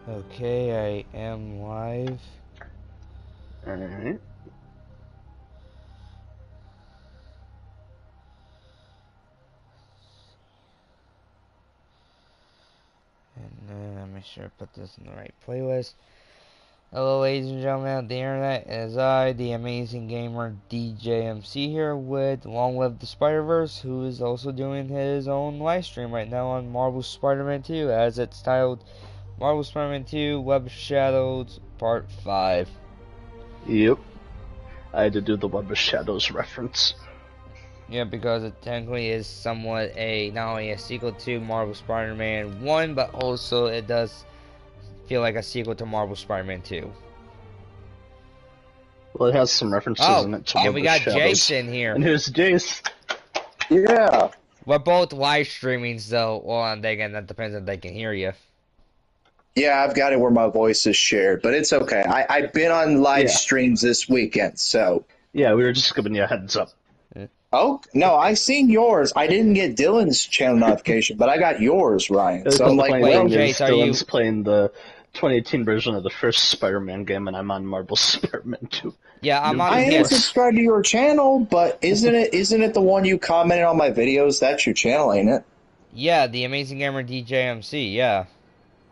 Okay, I am live. Alright. And let me sure I put this in the right playlist. Hello, ladies and gentlemen of the internet. It is I, the amazing gamer DJMC here with Long Live the Spider-Verse, who is also doing his own live stream right now on Marvel Spider-Man 2, as it's titled Marvel Spider-Man 2 Web of Shadows Part 5. Yep. I had to do the Web of Shadows reference. Yeah, because it technically is somewhat not only a sequel to Marvel Spider-Man 1, but also it does feel like a sequel to Marvel Spider-Man 2. Well, it has some references in it to and Web we of got Shadows. Jason here. And here's Jace. Yeah. We're both live streaming, so, well, again, that depends if they can hear you. Yeah, I've got it where my voice is shared, but it's okay. I've been on live streams this weekend, so. Yeah, we were just giving you a heads up. Oh, no, I seen yours. I didn't get Dylan's channel notification, but I got yours, Ryan. So I'm like, well, Jace, Dylan's playing the 2018 version of the first Spider-Man game, and I'm on Marvel Spider-Man 2. Yeah, I'm on. I am subscribed to your channel, but isn't it the one you commented on my videos? That's your channel, ain't it? Yeah, the Amazing Gamer DJMC. Yeah.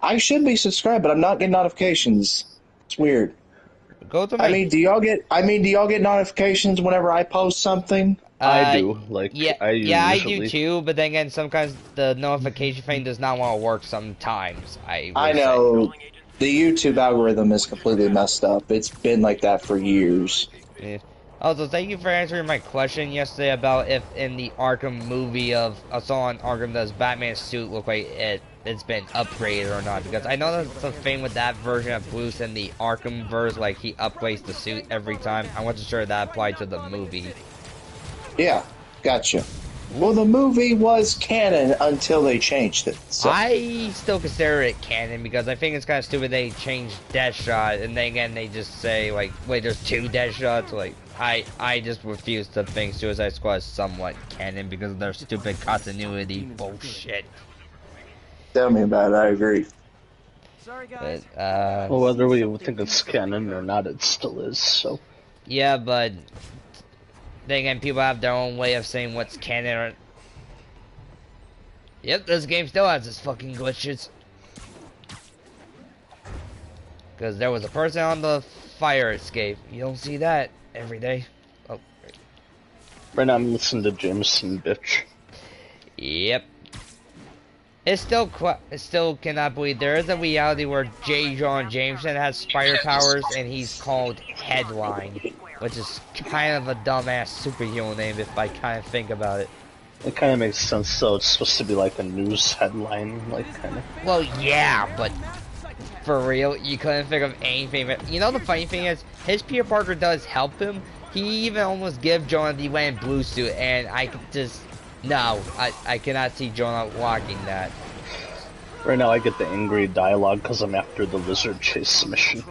I should be subscribed, but I'm not getting notifications. It's weird. Go to my. I mean, do y'all get notifications whenever I post something? I do. I do too. But then again, sometimes the notification thing does not want to work. Sometimes I know the YouTube algorithm is completely messed up. It's been like that for years. Yeah. Also, thank you for answering my question yesterday about if in the Arkham movie of Assault on Arkham does Batman's suit look like it's been upgraded or not, because I know that's the thing with that version of Bruce in the Arkham verse, like he upgrades the suit every time. I wasn't sure that applied to the movie. Yeah, gotcha. Well, the movie was canon until they changed it. So. I still consider it canon because I think it's kind of stupid they changed Deathshot, and then again they just say like, wait, there's two Deathshots. Like, I just refuse to think Suicide Squad is somewhat canon because of their stupid continuity bullshit. Tell me about it. I agree. Sorry, guys. But, well, whether we think it's canon or not, it still is. So. Yeah, but then again, people have their own way of saying what's canon or... Yep, this game still has its fucking glitches. Because there was a person on the fire escape. You don't see that every day. Oh. Right now I'm listening to Jameson, bitch. Yep. It still cannot believe there is a reality where J. Jonah Jameson has spider powers and he's called Headline, which is kind of a dumbass superhero name if I kind of think about it. It kind of makes sense, so it's supposed to be like a news headline, like kind of. Well, yeah, but for real, you couldn't think of anything. But you know the funny thing is, his Peter Parker does help him. He even almost gave Jonah the Wayne blue suit, and I could just no, I cannot see Jonah walking that. Right now, I get the angry dialogue because I'm after the lizard chase mission.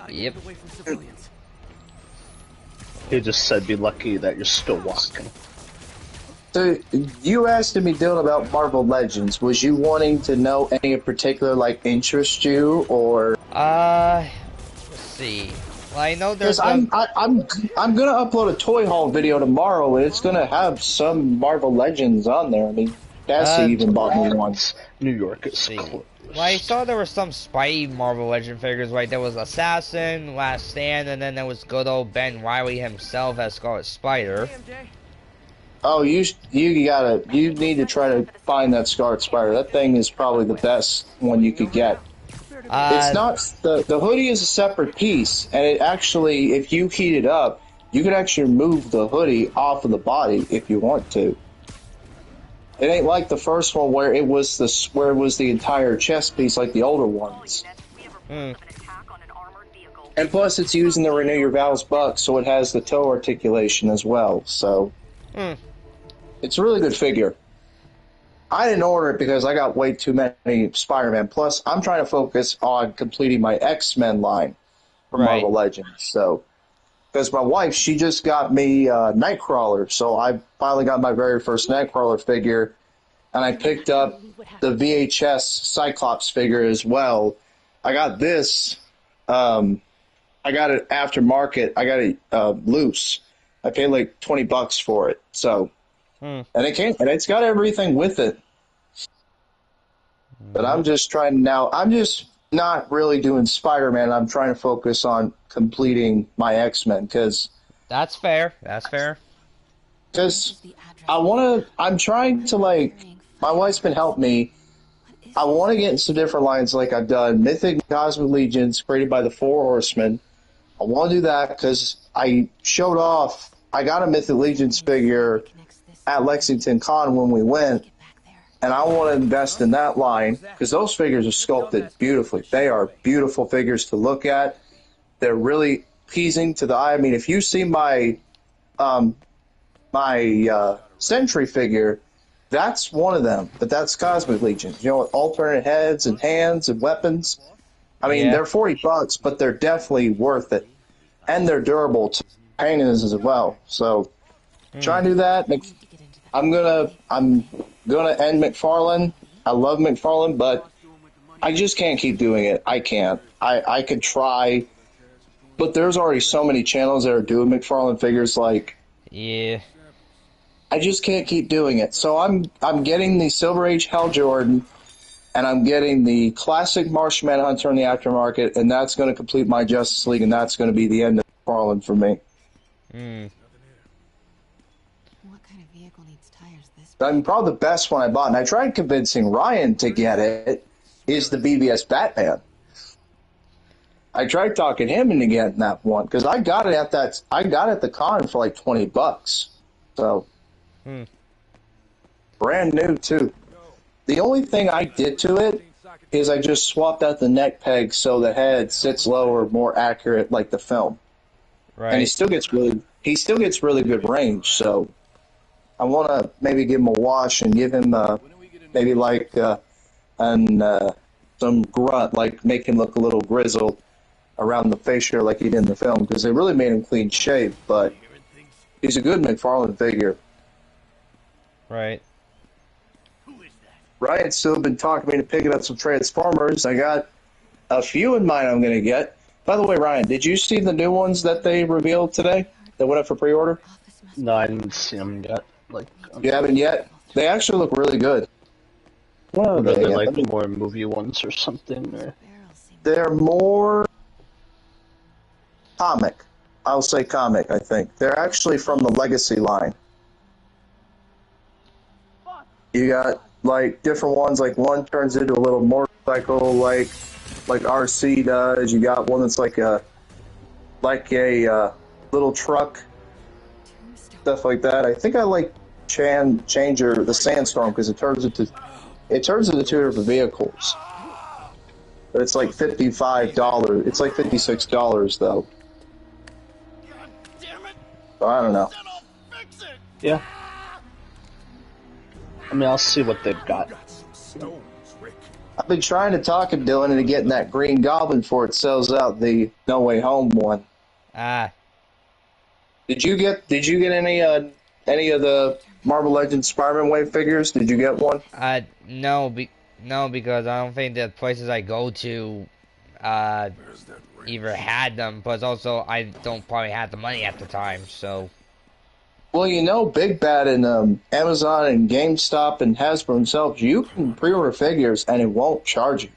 Yep. He just said, "Be lucky that you're still walking." So, you asked me, Dylan, about Marvel Legends. Was you wanting to know any in particular, like, interest you, or? Let's see. Well, I know there's. I'm gonna upload a toy haul video tomorrow, and it's gonna have some Marvel Legends on there. I mean, Cassie even bought me one. New York is closed. Well, I saw there were some Spidey Marvel Legend figures, right? There was Assassin, Last Stand, and then there was good old Ben Reilly himself as Scarlet Spider. Oh, you need to try to find that Scarlet Spider. That thing is probably the best one you could get. It's not the hoodie is a separate piece, and it actually, if you heat it up, you can actually move the hoodie off of the body if you want to. It ain't like the first one where it was the entire chest piece like the older ones. And plus, it's using the Renew Your Vows buck, so it has the toe articulation as well. So it's a really good figure. I didn't order it because I got way too many Spider-Man. Plus, I'm trying to focus on completing my X-Men line for Marvel Legends. So, because my wife, she just got me Nightcrawler, so I finally got my very first Nightcrawler figure, and I picked up the VHS Cyclops figure as well. I got this. I got it aftermarket. I got it loose. I paid like $20 for it. So, and it's got everything with it. But I'm just trying now. I'm just not really doing Spider-Man. I'm trying to focus on completing my X-Men because That's fair. That's fair. I'm trying to my wife's been helping me. I want to get into some different lines like I've done Mythic and Cosmic Legions created by the Four Horsemen. I want to do that because I showed off. I got a Mythic Legions figure at Lexington Con when we went, and I want to invest in that line because those figures are sculpted beautifully. They are beautiful figures to look at. They're really pleasing to the eye. I mean, if you see my Sentry figure, that's one of them, but that's Cosmic Legions. You know, with alternate heads and hands and weapons. I mean, Yeah. they're $40, but they're definitely worth it, and they're durable to paintings as well. So, try to do that. I'm gonna end McFarlane. I love McFarlane, but I just can't keep doing it. I can't. I could try, but there's already so many channels that are doing McFarlane figures. Like, Yeah. I just can't keep doing it. So I'm getting the Silver Age Hell Jordan, and I'm getting the classic Martian Manhunter in the aftermarket, and that's going to complete my Justice League, and that's going to be the end of McFarlane for me. What kind of vehicle needs tires this I mean, probably the best one I bought, and I tried convincing Ryan to get it, is the BBS Batman. I tried talking him into getting that one because I got it at the con for like $20. So brand new too. The only thing I did to it is I just swapped out the neck peg so the head sits lower, more accurate, like the film. Right. And he still gets really good range. So I want to maybe give him a wash and give him maybe like some grunt, like make him look a little grizzled around the facial like he did in the film, because they really made him clean shaved. But he's a good McFarlane figure. Right. Ryan's still been talking me to picking up some Transformers. I got a few in mind I'm going to get. By the way, Ryan, did you see the new ones that they revealed today that went up for pre-order? No, I didn't see them yet. You haven't yet? They actually look really good. What are Are they they? like more movie ones or something? Or? They're more comic. I'll say comic, I think. They're actually from the Legacy line. You got like different ones, like one turns into a little motorcycle like RC does. You got one that's like a little truck, stuff like that. I think I like Changer, the Sandstorm, because it turns into two different vehicles. But it's like $55. It's like $56 though. So I don't know. Yeah. I mean, I'll see what they've got. I've been trying to talk him, Dylan, into getting that Green Goblin before it sells out, the No Way Home one. Did you get any of the Marvel Legends Spider-Man Wave figures? Did you get one? No, because I don't think the places I go to either had them, but also I don't probably have the money at the time, so. Well, you know, Big Bad and Amazon and GameStop and Hasbro themselves, you can pre-order figures and it won't charge you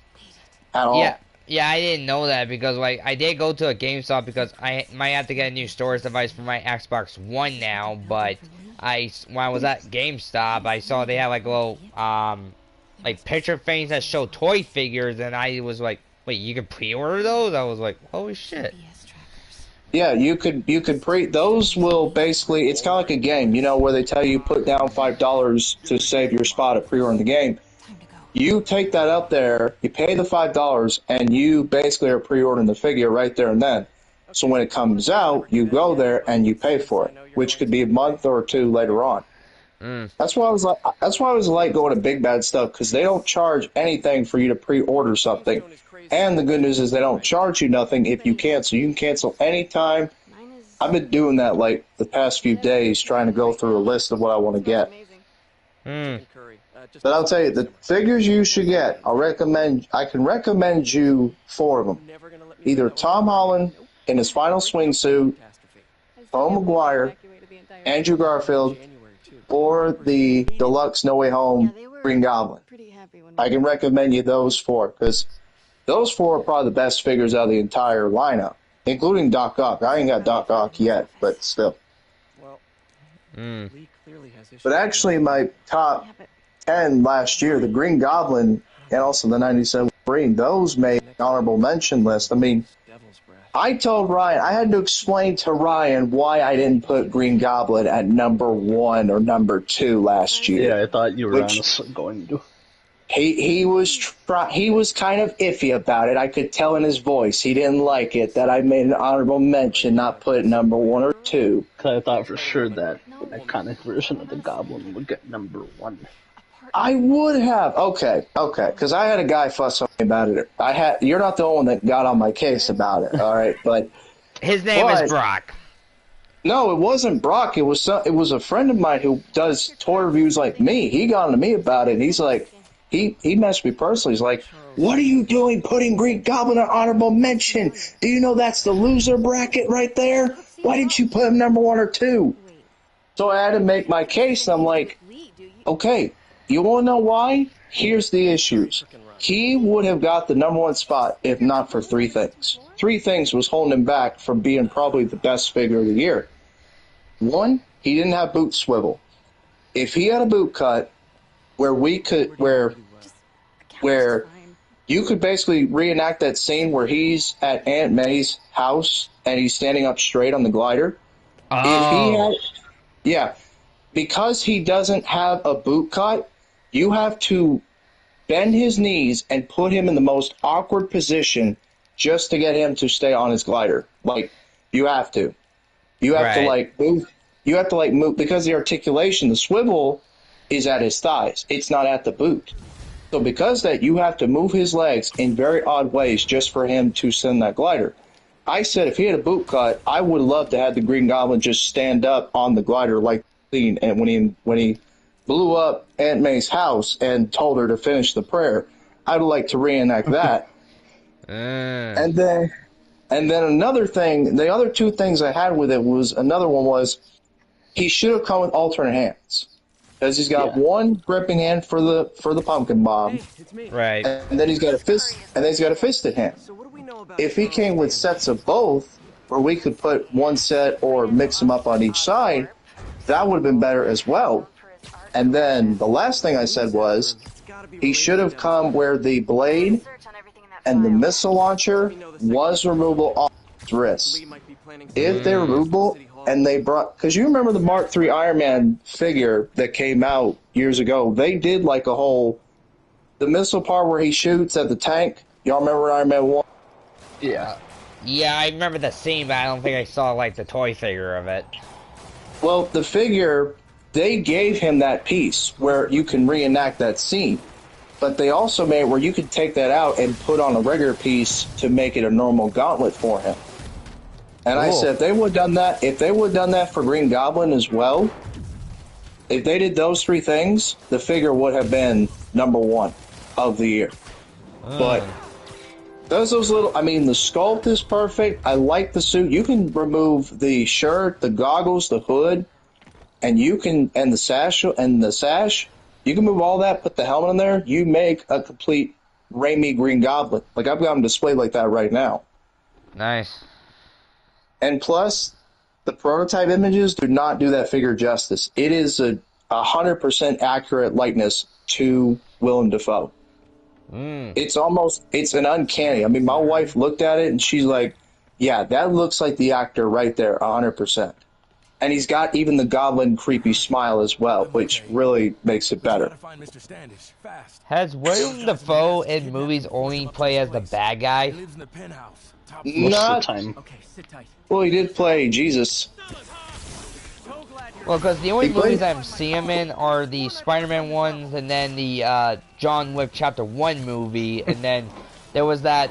at all. Yeah, I didn't know that because like I did go to a GameStop because I might have to get a new storage device for my Xbox One now. But when I was at GameStop, I saw they had like little like picture frames that show toy figures, and I was like, wait, you can pre-order those? I was like, holy shit. Yeah, you could those will basically, it's kind of like a game, you know, where they tell you put down $5 to save your spot at pre-ordering the game. You take that up there, you pay the $5, and you basically are pre-ordering the figure right there and then. So when it comes out, you go there and you pay for it, which could be a month or two later on. That's why I was like going to Big Bad stuff, because they don't charge anything for you to pre-order something. And the good news is they don't charge you nothing if you cancel. You can cancel anytime. I've been doing that like the past few days, trying to go through a list of what I want to get. But I'll tell you, the figures you should get, I can recommend you 4 of them. Either Tom Holland in his final swing suit, Paul Maguire, Andrew Garfield, or the deluxe No Way Home Green Goblin. I can recommend you those 4, because those 4 are probably the best figures out of the entire lineup, including Doc Ock. I ain't got Doc Ock yet, but still. But actually, my top 10 last year, the Green Goblin and also the 97 Wolverine, those made honorable mention list. I mean, I told Ryan, I had to explain to Ryan why I didn't put Green Goblin at number 1 or number 2 last year. Yeah, I thought you were honestly going to. He was kind of iffy about it. I could tell in his voice he didn't like it that I made an honorable mention, not put it number 1 or 2. Because I thought for sure that the iconic version of the Goblin would get number 1. I would have. Okay, because I had a guy fuss on me about it. You're not the only one that got on my case about it, all right? But his name is Brock. No, it wasn't Brock. It was a friend of mine who does toy reviews like me. He got on to me about it. And he's like, he messaged me personally. He's like, "What are you doing putting Green Goblin on honorable mention? Do you know that's the loser bracket right there? Why didn't you put him number 1 or 2?" So I had to make my case. And I'm like, okay. You want to know why? Here's the issues. He would have got the number 1 spot if not for 3 things. 3 things was holding him back from being probably the best figure of the year. 1, he didn't have boot swivel. If he had a boot cut where you could basically reenact that scene where he's at Aunt May's house and he's standing up straight on the glider. Oh. Because he doesn't have a boot cut, you have to bend his knees and put him in the most awkward position just to get him to stay on his glider. Like, you have to. You have to move. You have to move because the articulation, the swivel is at his thighs. It's not at the boot. So because that, you have to move his legs in very odd ways just for him to send that glider. I said if he had a boot cut, I would love to have the Green Goblin just stand up on the glider like scene. And when he blew up Aunt May's house and told her to finish the prayer, I'd like to reenact that. And then another thing, the other 2 things I had with it was, another one was he should have come with alternate hands. Because he's got one gripping hand for the pumpkin bomb, right? And then he's got a fisted hand. If he came with sets of both, where we could put one set or mix them up on each side, that would have been better as well. And then the last thing I said was he should have come where the blade and the missile launcher was removable off his wrist. If they're removable and they brought, because you remember the Mark III Iron Man figure that came out years ago, they did like a whole, the missile part where he shoots at the tank. Y'all remember Iron Man 1? Yeah. Yeah, I remember the scene, but I don't think I saw like the toy figure of it. Well, the figure, they gave him that piece where you can reenact that scene. But they also made it where you could take that out and put on a regular piece to make it a normal gauntlet for him. And I said, if they would have done that for Green Goblin as well, if they did those 3 things, the figure would have been number 1 of the year. But those little, I mean, the sculpt is perfect. I like the suit. You can remove the shirt, the goggles, the hood, and the sash, you can move all that, put the helmet in there, you make a complete Raimi Green Goblin. Like, I've got them displayed like that right now. Nice. And plus, the prototype images do not do that figure justice. It is a 100% accurate likeness to Willem Dafoe. It's an uncanny. I mean, my wife looked at it and she's like, yeah, that looks like the actor right there, 100%. And he's got even the goblin creepy smile as well, which really makes it better. Has Willem Dafoe in movies only play as the bad guy? Most of the time. Well, he did play Jesus. Well, because the only movies I see him in are the Spider-Man ones, and then the John Wick Chapter 1 movie, and then there was that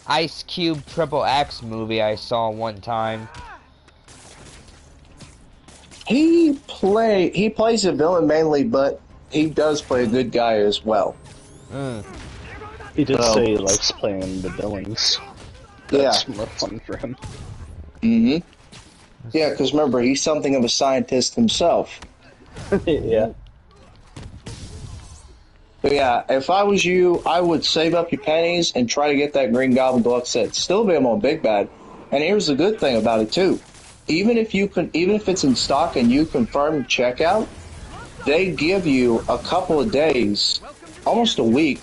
Ice Cube XXX movie I saw one time. He plays a villain mainly, but he does play a good guy as well. He did So- say he likes playing the villains. That's more fun for him. Mm-hmm. Yeah, because remember, he's something of a scientist himself. Yeah. But yeah, if I was you, I would save up your pennies and try to get that Green Goblin Deluxe set. Still available on Big Bad. And here's the good thing about it too. Even if it's in stock and you confirm checkout, they give you a couple of days, almost a week,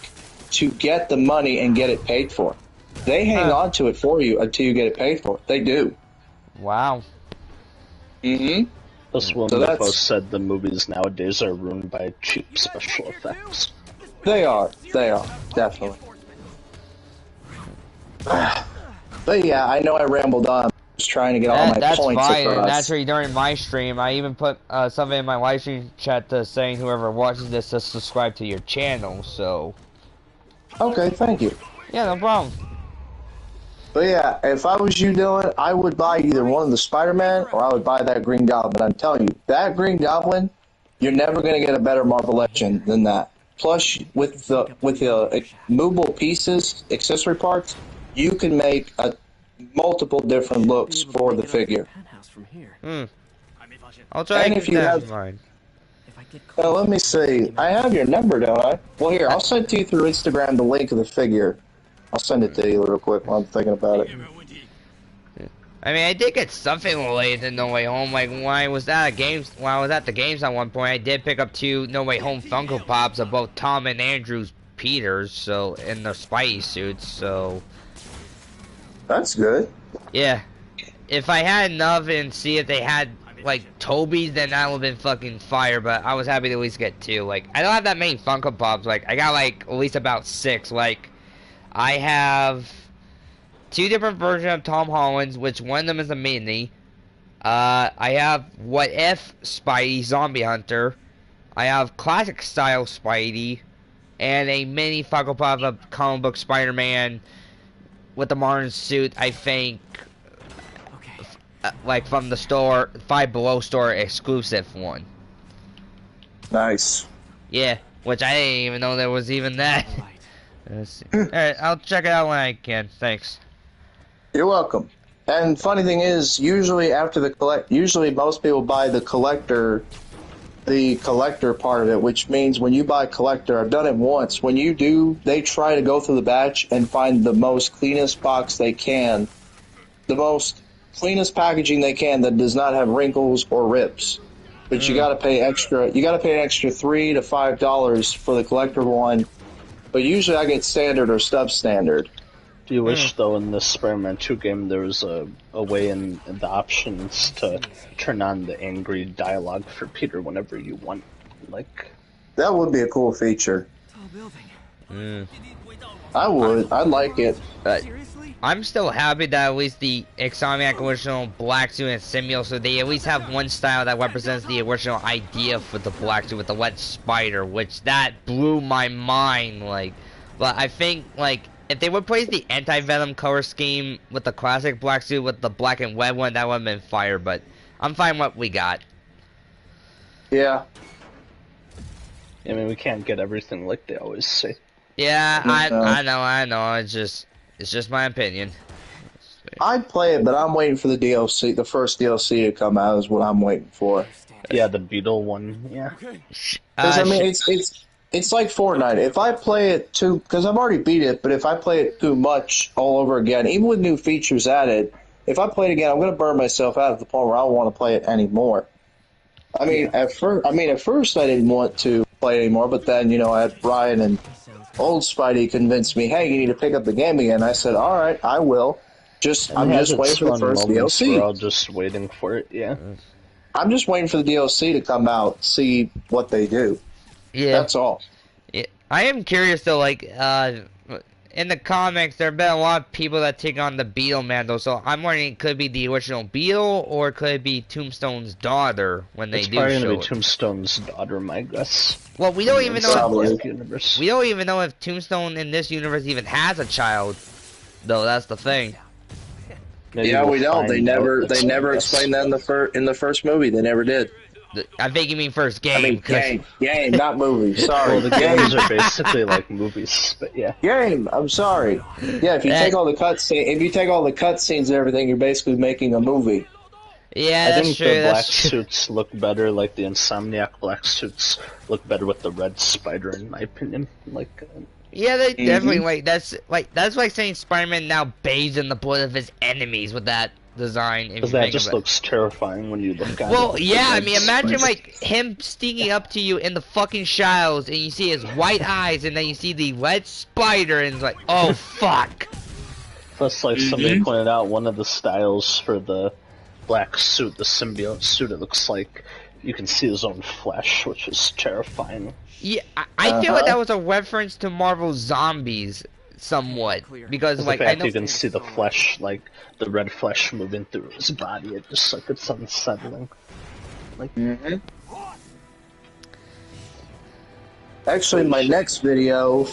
to get the money and get it paid for. They hang on to it for you until you get it paid for. They do. Wow. Mm-hmm. Plus, Willem So Dafoe that's- said the movies nowadays are ruined by cheap special effects. They are, definitely. But yeah, I know I rambled on. Just trying to get all my That's points fine, and across. naturally during my stream, I even put something in my live stream chat saying whoever watches this to subscribe to your channel, so... Okay, thank you. Yeah, no problem. But yeah, if I was you, Dylan, I would buy either one of the Spider-Man or I would buy that Green Goblin. I'm telling you, that Green Goblin, you're never going to get a better Marvel Legend than that. Plus, with the movable pieces, accessory parts, you can make multiple different looks for the figure. I'll try And to if keep you that have- in mind. Now, let me see. I have your number, don't I? Well, here, I'll send to you through Instagram the link of the figure. I'll send it to you real quick while I'm thinking about it. I mean, I did get something related to No Way Home. Like when I was at the games at one point, I did pick up 2 No Way Home Funko Pops of both Tom and Andrew Peters, so in their Spidey suits. So That's good. yeah, if I had enough and see if they had like Toby's, then that would have been fucking fire. But I was happy to at least get 2. Like I don't have that many Funko Pops. Like I got like at least about 6. Like I have 2 different versions of Tom Holland's, which one of them is a mini. I have What If Spidey Zombie Hunter. I have classic style Spidey, and a mini Funko Pop of comic book Spider-Man with the modern suit. I think, like from the store, Five Below store exclusive one. Nice. Yeah, which I didn't even know there was even that. Let's see. Alright, I'll check it out when I can. Thanks. You're welcome. And funny thing is, usually most people buy the collector part of it, which means when you buy collector, I've done it once. When you do, they try to go through the batch and find the most cleanest box they can, the most cleanest packaging they can that does not have wrinkles or rips. But you gotta pay extra. You gotta pay an extra $3 to $5 for the collector one. But usually I get standard or substandard. Do you wish, though, in this Spider-Man 2 game, there was a way in the options to turn on the angry dialogue for Peter whenever you want? Like, That would be a cool feature. I would. I'd like it. I'm still happy that at least the Insomniac original Black Suit and Symbiote, so they at least have one style that represents the original idea for the Black Suit with the wet spider, which that blew my mind, like. But I think, like, if they would replace the anti-venom color scheme with the classic Black Suit with the black and red one, that would have been fire, but I'm fine with what we got. Yeah. I mean, we can't get everything like they always say. Yeah, No. I know, it's just my opinion. I'd play it, but I'm waiting for the DLC. The first DLC to come out is what I'm waiting for. Yeah, the Beetle one, yeah. Because I mean, it's like Fortnite. If I play it too, because I've already beat it, but if I play it too much all over again, even with new features added, if I play it again, I'm going to burn myself out at the point where I don't want to play it anymore. I mean, at first I didn't want to play it anymore, but then I had Brian and old Spidey convinced me, hey, you need to pick up the game again. I said, all right, I will. I'm just waiting for the first DLC. We're all just waiting for it, yeah. I'm just waiting for the DLC to come out, see what they do. Yeah. That's all. Yeah. I am curious though, like, in the comics, there have been a lot of people that take on the Beetle mantle, so I'm wondering, it could be the original Beetle, or could it be Tombstone's daughter when they It's do probably show gonna be it? Tombstone's daughter, my guess. Well, we don't even know. Universe. We don't even know if Tombstone in this universe even has a child, though. That's the thing. Maybe Yeah, we'll we don't. find They never out. explained that in the first movie. They never did. I think you mean first game. I mean, 'cause... game, not movie. Sorry. Well, the games are basically like movies, but yeah. Game. I'm sorry. Yeah, if you take all the cutscenes and everything, you're basically making a movie. Yeah, I that's think true. the black That's true. suits look better, like the Insomniac black suits look better with the red spider, in my opinion. Yeah, they definitely that's like saying Spider-Man now bathes in the blood of his enemies with that design. Because that just looks terrifying when you look at it. Well, yeah, I red mean, imagine spider. like him sneaking up to you in the fucking shadows, and you see his white eyes, and then you see the red spider, and it's like, oh fuck. Plus, like somebody pointed out, one of the styles for the black suit, the symbiote suit, it looks like you can see his own flesh, which is terrifying. Yeah, I feel like that was a reference to Marvel Zombies, somewhat, because The like I fact know you can see the flesh, like the red flesh moving through his body, it just like it's unsettling. Like, Actually, my next video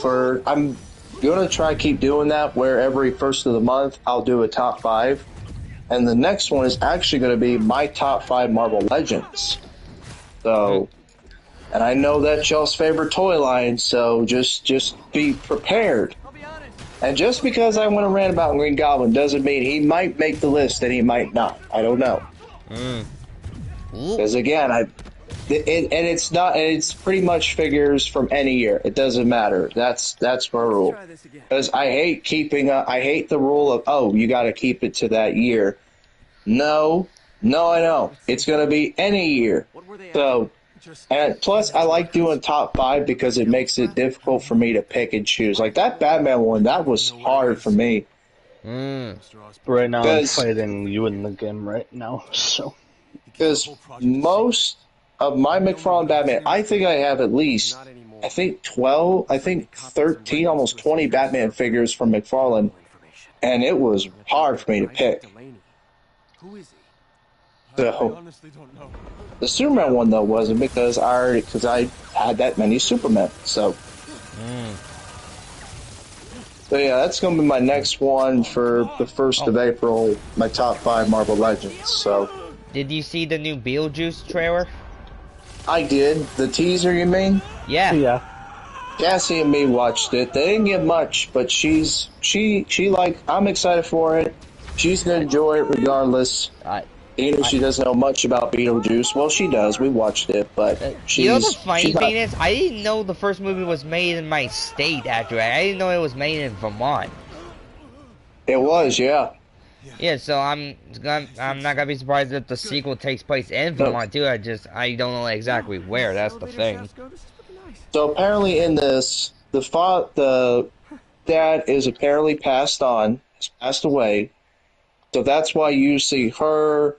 I'm gonna try to keep doing that where every first of the month I'll do a top 5. And the next one is actually going to be my top 5 Marvel Legends. So, and I know that's y'all's favorite toy line, so just be prepared. And just because I want to rant about Green Goblin doesn't mean he might make the list and he might not. I don't know. Because again, it's pretty much figures from any year. It doesn't matter. That's my rule. Because I hate the rule of, oh, you got to keep it to that year. No, I know. It's going to be any year. So, and plus I like doing top 5 because it makes it difficult for me to pick and choose. Like that Batman one, that was hard for me. right now I'm fighting you in the game right now, so. Because most of my McFarlane Batman, I think I have at least, 12, 13, almost 20 Batman figures from McFarlane, and it was hard for me to pick. So, the Superman one though wasn't because I had that many Supermen. So, so yeah, that's gonna be my next one for the 1st of April. My top 5 Marvel Legends. So, did you see the new Beetlejuice trailer? I did. The teaser, you mean? Yeah. Cassie and me watched it. They didn't get much, but she I'm excited for it. She's gonna enjoy it regardless. Even if she doesn't know much about Beetlejuice. Well, she does. We watched it, but she's... You know the funny thing is, I didn't know the first movie was made in my state, actually. I didn't know it was made in Vermont. It was, yeah. Yeah, so I'm not gonna be surprised if the sequel takes place in Vermont, too. I don't know exactly where, that's the thing. So apparently in this, the dad is apparently passed away. So that's why you see her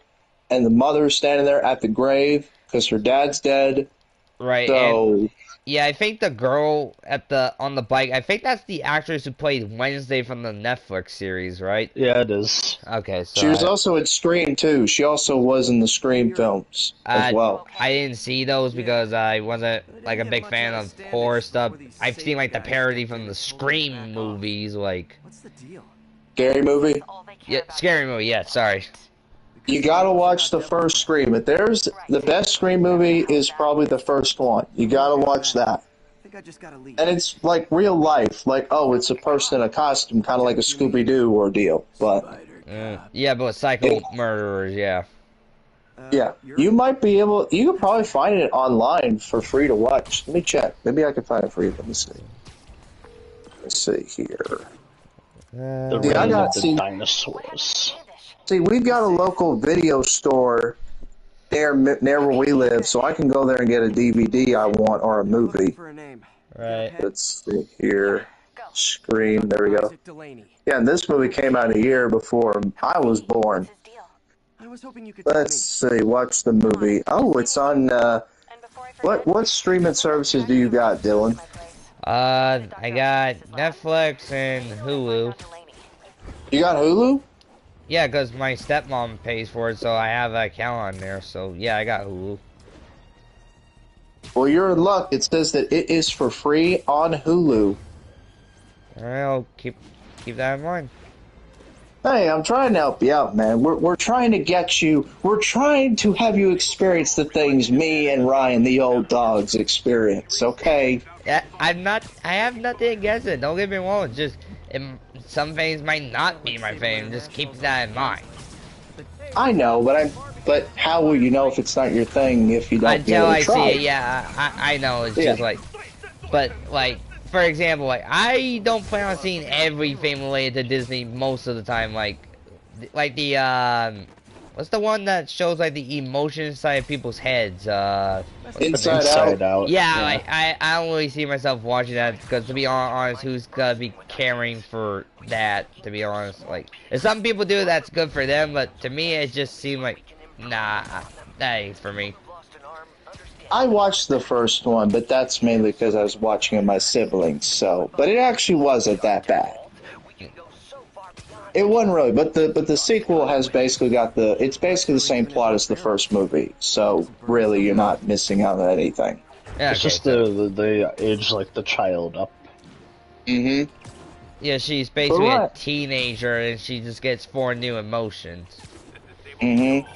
and the mother standing there at the grave because her dad's dead. Right. So and, yeah, I think the girl on the bike. I think that's the actress who played Wednesday from the Netflix series, right? Yeah, it is. Okay, so she was also in Scream too. She also was in the Scream films as well. I didn't see those because I wasn't like a big fan of horror stuff. I've seen like the parody from the Scream movies, like. What's the deal? Scary movie. Yeah, scary movie. Yeah, sorry. You gotta watch the first Scream. If there's the best Scream movie is probably the first one. You gotta watch that. I think I just gotta leave. And it's like real life. Like, oh, it's a person in a costume, kind of like a Scooby-Doo ordeal. But yeah, but psycho murderers, yeah. Yeah, you might be able. You could probably find it online for free to watch. Let me check. Maybe I can find it for you. Let me see. Let's see here. The reign of the dinosaurs. See, we've got a local video store near where we live, so I can go there and get a DVD I want or a movie. Right. Let's see here. Scream. There we go. Yeah, and this movie came out a year before I was born. Let's see. Watch the movie. Oh, it's on. What streaming services do you got, Dylan? I got Netflix and Hulu. You got Hulu? Yeah, because my stepmom pays for it, so I have an account on there. So yeah, I got Hulu. Well, you're in luck. It says that it is for free on Hulu. Alright, I'll keep that in mind. Hey, I'm trying to help you out, man. We're trying to get you. We're trying to have you experience the things me and Ryan, the old dogs, experience. Okay. Yeah, I'm not. I have nothing against it. Don't get me wrong. It's just some things might not be my fame. Just keep that in mind. I know, but how will you know if it's not your thing if you don't give Until it a I see try? it, yeah, I know. It's Yeah. just like, but like, for example, like I don't plan on seeing everything related to Disney most of the time. Like the what's the one that shows like the emotion inside of people's heads? Inside Inside Out. Out. Yeah, like I don't really see myself watching that because to be honest, who's gonna be caring for that? To be honest, like if some people do, that's good for them, but to me, it just seemed like nah, that ain't for me. I watched the first one, but that's mainly because I was watching it with my siblings. So, but it actually wasn't that bad. It wasn't really, but the sequel has basically got it's basically the same plot as the first movie. So really, you're not missing out on anything. Yeah, It's okay, just so they age like the child up. Mm-hmm. yeah, she's basically a Correct. teenager and she just gets 4 new emotions. Mm-hmm.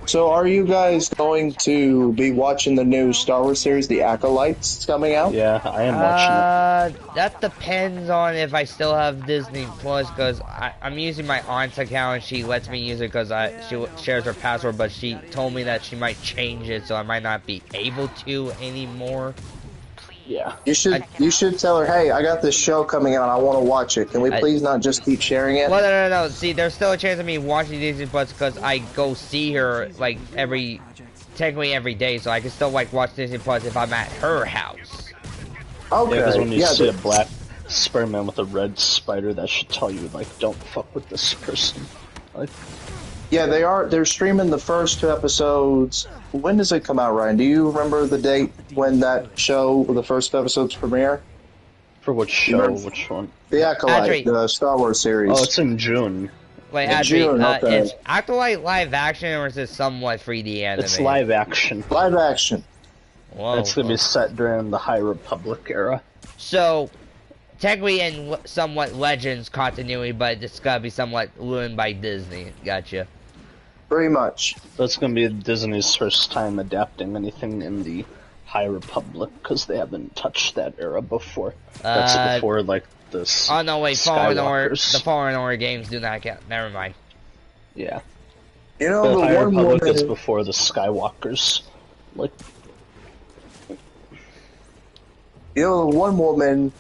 So, are you guys going to be watching the new Star Wars series, The Acolytes, it's coming out? Yeah, I am watching it. That depends on if I still have Disney Plus, because I'm using my aunt's account and she lets me use it because she shares her password, but she told me that she might change it, so I might not be able to anymore. Yeah. You should tell her, hey, I got this show coming out. I want to watch it. Can we please not just keep sharing it? Well, no. See, there's still a chance of me watching Disney Plus because I go see her like technically every day, so I can still like watch Disney Plus if I'm at her house. Okay. Yeah, because when you see a black Spider-Man with a red spider, that should tell you, like, don't fuck with this person. Like, yeah, they're streaming the first 2 episodes. When does it come out, Ryan? Do you remember the date when that show, the first episodes premiere? for which show? Which one? The Acolyte, Adri. the Star Wars series. Oh, it's in June. Wait, In Adri, June, okay. it's Acolyte live action or is it somewhat 3D animated? It's live action. Live action. Whoa, It's gonna be set during the High Republic era. So, technically in somewhat Legends continuity, but it's gotta be somewhat ruined by Disney. Gotcha. Pretty much. That's gonna be Disney's first time adapting anything in the High Republic, because they haven't touched that era before. That's before, like, this. Oh no, wait, Skywalkers. the Fallen Order games do not count. Never mind. Yeah. You know, The the High one Republic is woman, before the Skywalkers. Like, you know, the one woman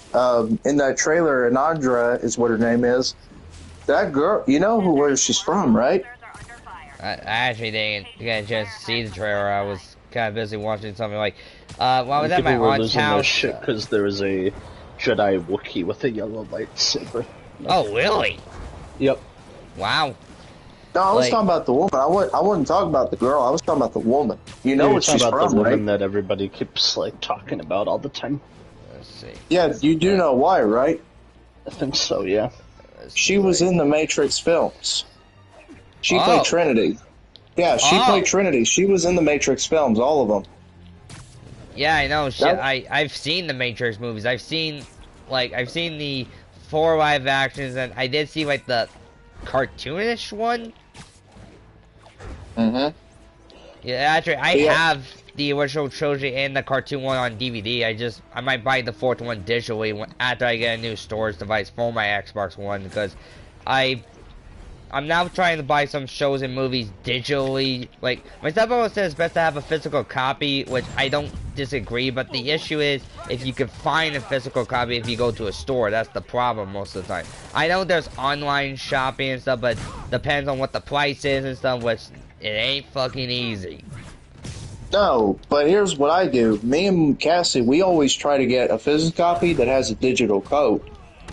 in that trailer, Anandra is what her name is. That girl, you know where she's from, right? I actually didn't get a chance to see the trailer. I was kind of busy watching something like, while I was at my people were aunt's losing their house. shit because there was a Jedi Wookiee with a yellow lightsaber. Oh, really? Yep. Wow. No, I was Like- talking about the woman. I wasn't talking about the girl. I was talking about the woman. You know You're what she's talking about from, the right? woman that everybody keeps, like, talking about all the time. Let's see. Yeah, you do know why, right? I think so, yeah. She was in the Matrix films. She played Trinity. Yeah, she played Trinity. She was in the Matrix films, all of them. Yeah, I know. Shit, That- I've seen the Matrix movies. I've seen the 4 live actions, and I did see like the cartoonish one. Mm-hmm. Yeah, actually, I have the original trilogy and the cartoon one on DVD. I might buy the 4th one digitally after I get a new storage device for my Xbox One, because I'm now trying to buy some shows and movies digitally. Like, my stepbrother says it's best to have a physical copy, which I don't disagree, but the issue is if you can find a physical copy if you go to a store. That's the problem most of the time. I know there's online shopping and stuff, but depends on what the price is and stuff, which it ain't fucking easy. No, but here's what I do. Me and Cassie, we always try to get a physical copy that has a digital code.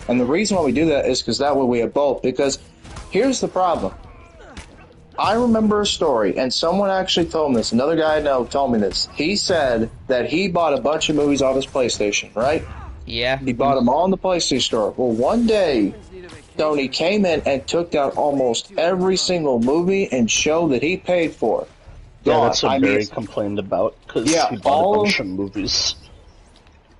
And the reason why we do that is because that way we have both. Because here's the problem. I remember a story, and someone actually told me this. Another guy I know told me this. He said that he bought a bunch of movies off his PlayStation, right? Yeah. He bought them all in the PlayStation Store. Well, one day, Sony came in and took down almost every single movie and show that he paid for. Yeah, Gone. that's what Barry complained about, because Yeah, he bought a bunch of movies.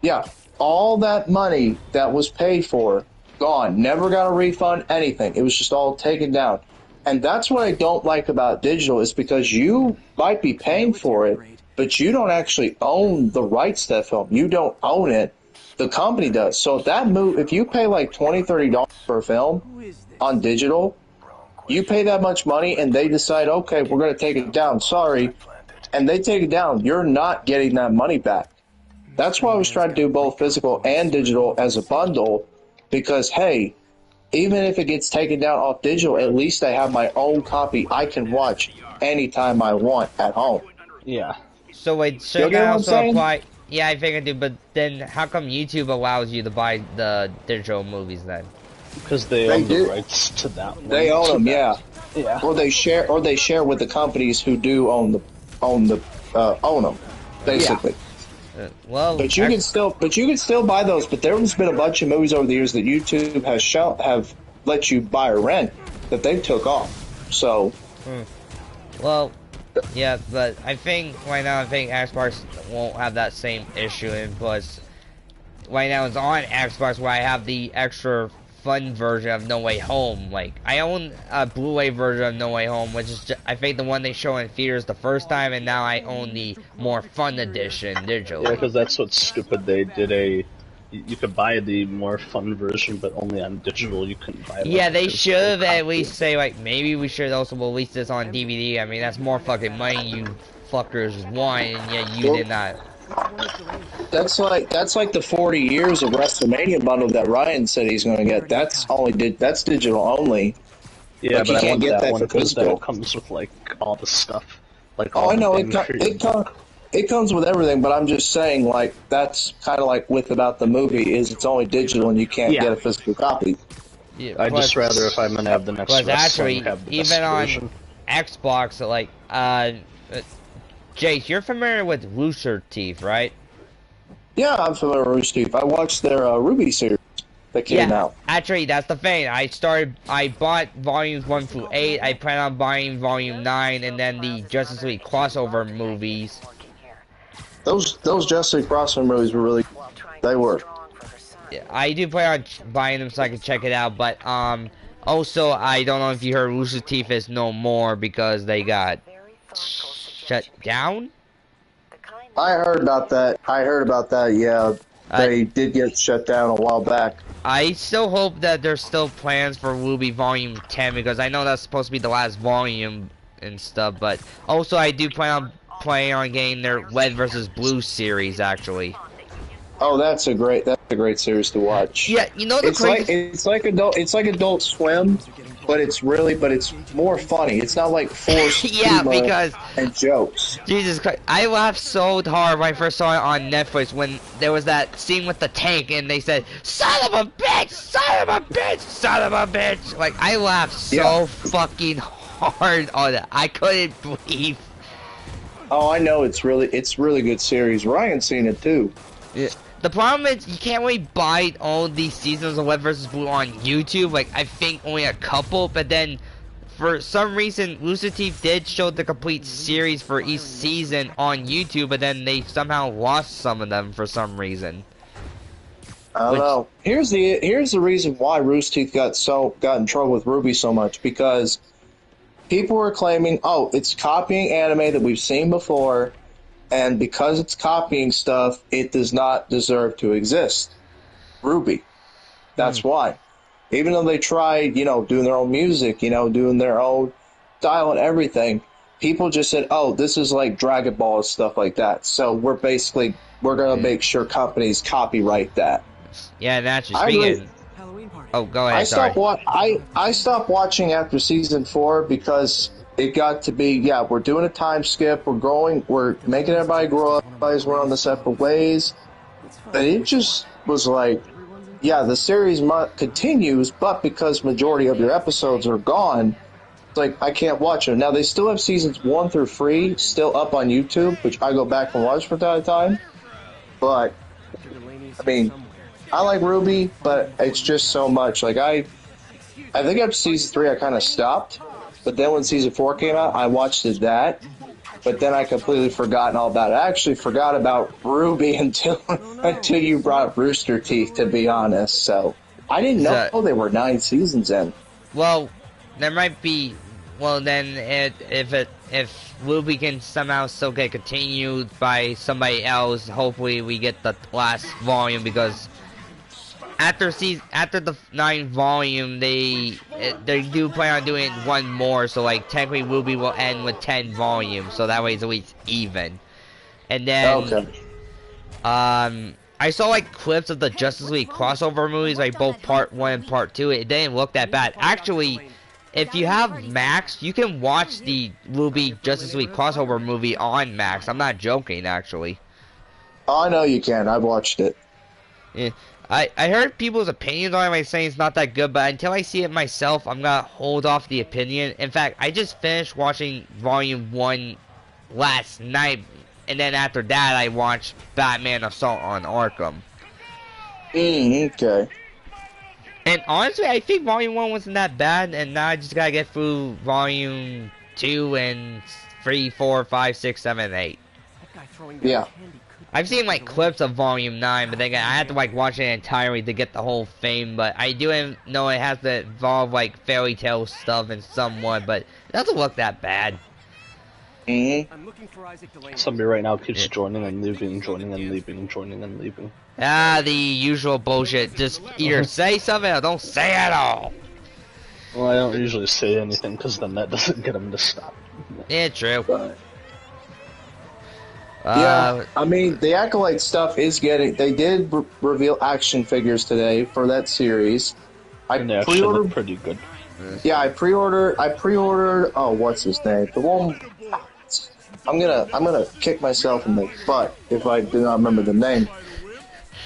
Yeah, all that money that was paid for Gone. Never got a refund, anything. It was just all taken down. And that's what I don't like about digital is because you might be paying for it, but you don't actually own the rights to that film. You don't own it. The company does. So if you pay like $20, $30 for a film on digital, you pay that much money and they decide, okay, we're going to take it down. Sorry. And they take it down. You're not getting that money back. That's why I was trying to do both physical and digital as a bundle because, hey, even if it gets taken down off digital, at least I have my own copy I can watch anytime I want at home. Yeah. So wait, should that also apply? Yeah, I think I do, but then how come YouTube allows you to buy the digital movies then? Because they own the rights to that one. They own them, yeah. Yeah. Or they share with the companies who do own them, basically. Yeah. Well, but you can still buy those. But there's been a bunch of movies over the years that YouTube have let you buy or rent that they took off. So, well, yeah, but I think right now Xbox won't have that same issue, and plus, right now it's on Xbox where I have the extra fun version of No Way Home. Like, I own a Blu-ray version of No Way Home, which is I think the one they show in theaters the first time, and now I own the more fun edition digitally. Yeah, because that's what's stupid. They did you could buy the more fun version, but only on digital. You couldn't buy it. Yeah, they should at least say, like, maybe we should also release this on DVD. I mean, that's more fucking money you fuckers want, and yet you did not. That's like the 40 years of WrestleMania bundle that Ryan said he's going to get. That's digital only. Yeah, but you can't get that for physical. That comes with like all the stuff. Like I know it comes with everything, but I'm just saying like that's kind of like about the movie is it's only digital and you can't get a physical copy. Yeah, I'd just rather if I'm gonna have the next actually have the even on version. Xbox, like Jace, you're familiar with Rooster Teeth, right? Yeah, I'm familiar with Rooster Teeth. I watched their Ruby series that came out. Actually, that's the thing. I bought volumes 1 through 8. I plan on buying volume 9, and then the Justice League crossover movies. Those Justice League crossover movies were really, they were. Yeah, I do plan on buying them so I can check it out, but also I don't know if you heard Rooster Teeth is no more because they got shut down. I heard about that. Yeah, they did get shut down a while back. I still hope that there's still plans for Ruby Volume 10 because I know that's supposed to be the last volume and stuff. But also, I do plan on getting their Red versus Blue series actually. Oh, that's a great series to watch. Yeah, you know it's like Adult Swim, but it's more funny. It's not like forced humor and jokes. Jesus Christ, I laughed so hard when I first saw it on Netflix when there was that scene with the tank and they said, "Son of a bitch! Son of a bitch! Son of a bitch!" Like I laughed so fucking hard on that. I couldn't believe. Oh, I know it's really good series. Ryan's seen it too. Yeah. The problem is you can't really buy all these seasons of Red vs. Blue on YouTube. Like I think only a couple, but then for some reason Rooster Teeth did show the complete series for each season on YouTube, but then they somehow lost some of them for some reason. I don't know. Here's the reason why Rooster Teeth got in trouble with Ruby so much, because people were claiming, oh, it's copying anime that we've seen before. And because it's copying stuff, it does not deserve to exist. Ruby. That's why. Even though they tried, doing their own music, doing their own style and everything, people just said, oh, this is like Dragon Ball and stuff like that. So we're going to make sure companies copyright that. Yeah, naturally speaking. Oh, go ahead. I stopped watching after season 4 because it got to be, we're doing a time skip, we're making everybody grow up, everybody's we're on the separate ways. But it just was like, the series continues, but because majority of your episodes are gone, it's like, I can't watch them. Now, they still have seasons 1 through 3 still up on YouTube, which I go back and watch from time to time. But, I mean, I like Ruby, but it's just so much. Like, I think after season 3 I kind of stopped. But then when season 4 came out, I watched that. But then I completely forgotten all about it. I actually forgot about Ruby until you brought Rooster Teeth, to be honest. So I didn't know So, there were 9 seasons in. well, there might be. Well, then if Ruby can somehow still get continued by somebody else, hopefully we get the last volume, because after the 9th volume, they do plan on doing one more. So like technically Ruby will end with 10 volumes, so that way it's at least even. And then Okay. I saw like clips of the Justice League crossover movies, like both part 1 and part 2. It didn't look that bad. Actually, if you have Max, you can watch the Ruby Justice League crossover movie on Max. I'm not joking, actually. Oh, I know you can. I've watched it. Yeah. I heard people's opinions on it, like saying it's not that good, but until I see it myself, I'm gonna hold off the opinion. In fact, I just finished watching Volume 1 last night, and then after that I watched Batman Assault on Arkham. Okay. And honestly, I think Volume 1 wasn't that bad, and now I just gotta get through Volume 2 and 3, 4, 5, 6, 7, and 8. Yeah. I've seen like clips of Volume 9, but then I had to like watch it entirely to get the whole thing. But I do know it has to involve like fairy tale stuff and somewhat, but it doesn't look that bad. Somebody right now keeps joining and leaving, joining and leaving, joining and leaving. Ah, the usual bullshit. Just either say something or don't say at all. Well, I don't usually say anything because then that doesn't get them to stop. Yeah, true. Yeah, I mean, the Acolyte stuff is getting... They did reveal action figures today for that series. And they actually look pretty good. Yeah, I pre-ordered... Oh, what's his name? The one... I'm gonna kick myself in the butt if I do not remember the name.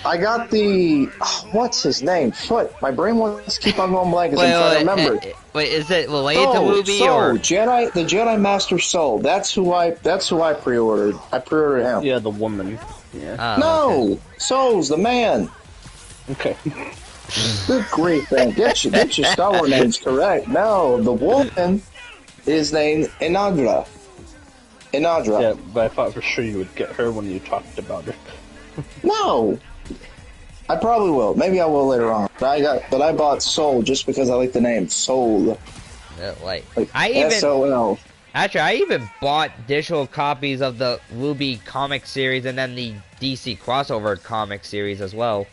I got the... what's his name? Foot. My brain wants to keep on going blank as I'm trying to remember. Wait, is it related to Ruby or... the Jedi Master Soul. That's who I pre-ordered. I pre-ordered him. Yeah, the woman. Yeah. No! Okay. Soul's the man! Okay. Good grief, man. Get your Star Wars names correct. No, the woman is named Inadra. Yeah, but I thought for sure you would get her when you talked about her. No! I probably will. Maybe I will later on. But I bought Soul just because I like the name Soul. Like S-O-L. Actually, I even bought digital copies of the Ruby comic series and then the DC crossover comic series as well.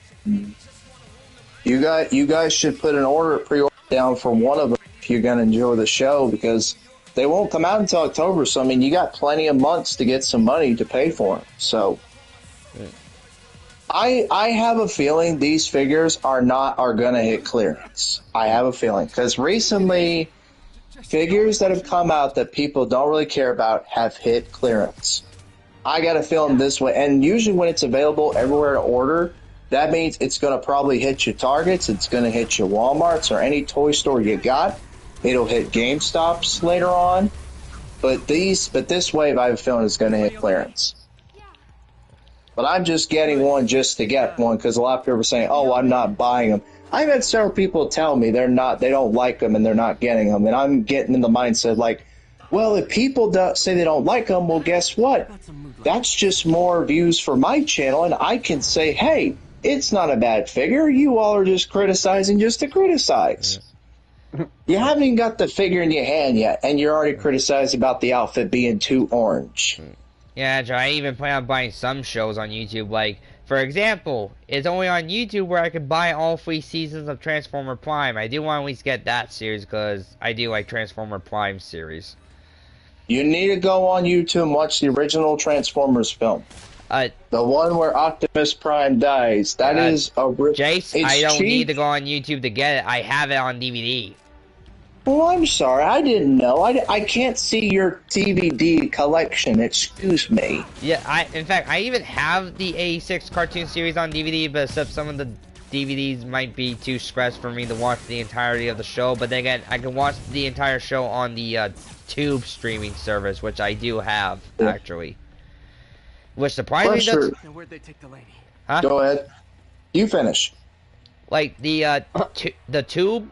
You guys should put an pre-order down for one of them if you're gonna enjoy the show, because they won't come out until October. So I mean, you got plenty of months to get some money to pay for them. So. I have a feeling these figures are gonna hit clearance. I have a feeling, because recently figures that have come out that people don't really care about have hit clearance. I got a feeling this way, and usually when it's available everywhere to order, that means it's gonna probably hit your Targets, it's gonna hit your Walmarts or any toy store you got. It'll hit GameStops later on, but this wave I have a feeling is gonna hit clearance. But I'm just getting one just to get one, because a lot of people are saying, "Oh, I'm not buying them." I've had several people tell me they don't like them and they're not getting them, and I'm getting in the mindset like, well, if people say they don't like them, well, guess what? That's just more views for my channel, and I can say, hey, it's not a bad figure. You all are just criticizing just to criticize. You haven't even got the figure in your hand yet, and you're already criticizing about the outfit being too orange. Yeah, I even plan on buying some shows on YouTube. Like, for example, it's only on YouTube where I could buy all 3 seasons of Transformer Prime. I do want to at least get that series because I do like Transformer Prime series. You need to go on YouTube and watch the original Transformers film. The one where Optimus Prime dies. That is a Jace, I don't need to go on YouTube to get it. I have it on DVD. Oh, I'm sorry. I didn't know. I can't see your DVD collection. Excuse me. Yeah, in fact, I even have the 86 cartoon series on DVD, but except some of the DVDs might be too scratched for me to watch the entirety of the show. But then again, I can watch the entire show on the Tube streaming service, which I do have, actually. Which surprisingly does... Where'd they take the lady? Huh? Go ahead. You finish. Like, the Tube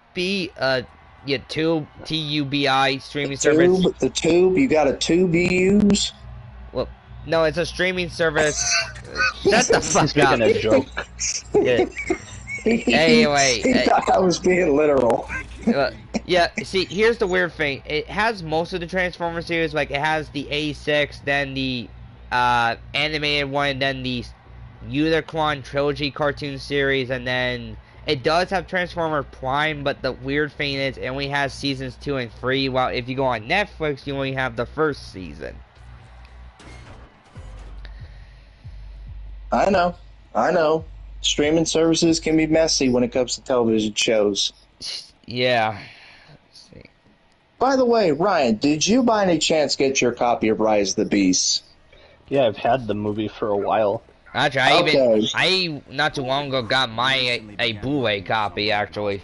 Tube, T-U-B-I streaming service. The Tube, you got a Tube you use? Well, no, it's a streaming service. Shut the fuck up. A joke. Yeah. Anyway, He thought I was being literal. uh, yeah. See, here's the weird thing. It has most of the Transformers series. Like it has the A6, then the animated one, then the Unicron trilogy cartoon series, and then it does have Transformer Prime. But the weird thing is, it only has seasons 2 and 3. While if you go on Netflix, you only have the first season. I know. Streaming services can be messy when it comes to television shows. Yeah. Let's see. By the way, Ryan, did you by any chance get your copy of Rise of the Beast? Yeah, I've had the movie for a while. Actually, I not too long ago got my a Blu-ray copy actually.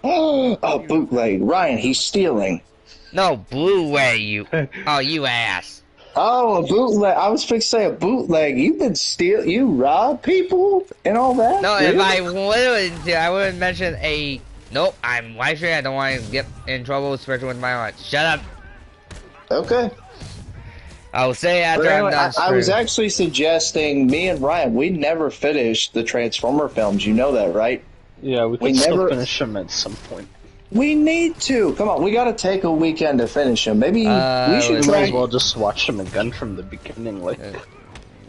Oh, bootleg. Ryan, he's stealing. No, Blu-ray, you. Oh, you ass. Oh, a bootleg. I was fixing to say a bootleg. You've been you rob people and all that? No, really? if I would, I would mention a. Nope, I'm live streaming. I don't want to get in trouble, especially with my aunt. Shut up. Okay. I'll say after Anyway, I'm done. I was actually suggesting me and Ryan. We never finished the Transformer films. You know that, right? Yeah, we can still finish them at some point. We need to. Come on, we got to take a weekend to finish them. Maybe we should might try. as well just watch them again from the beginning. Like,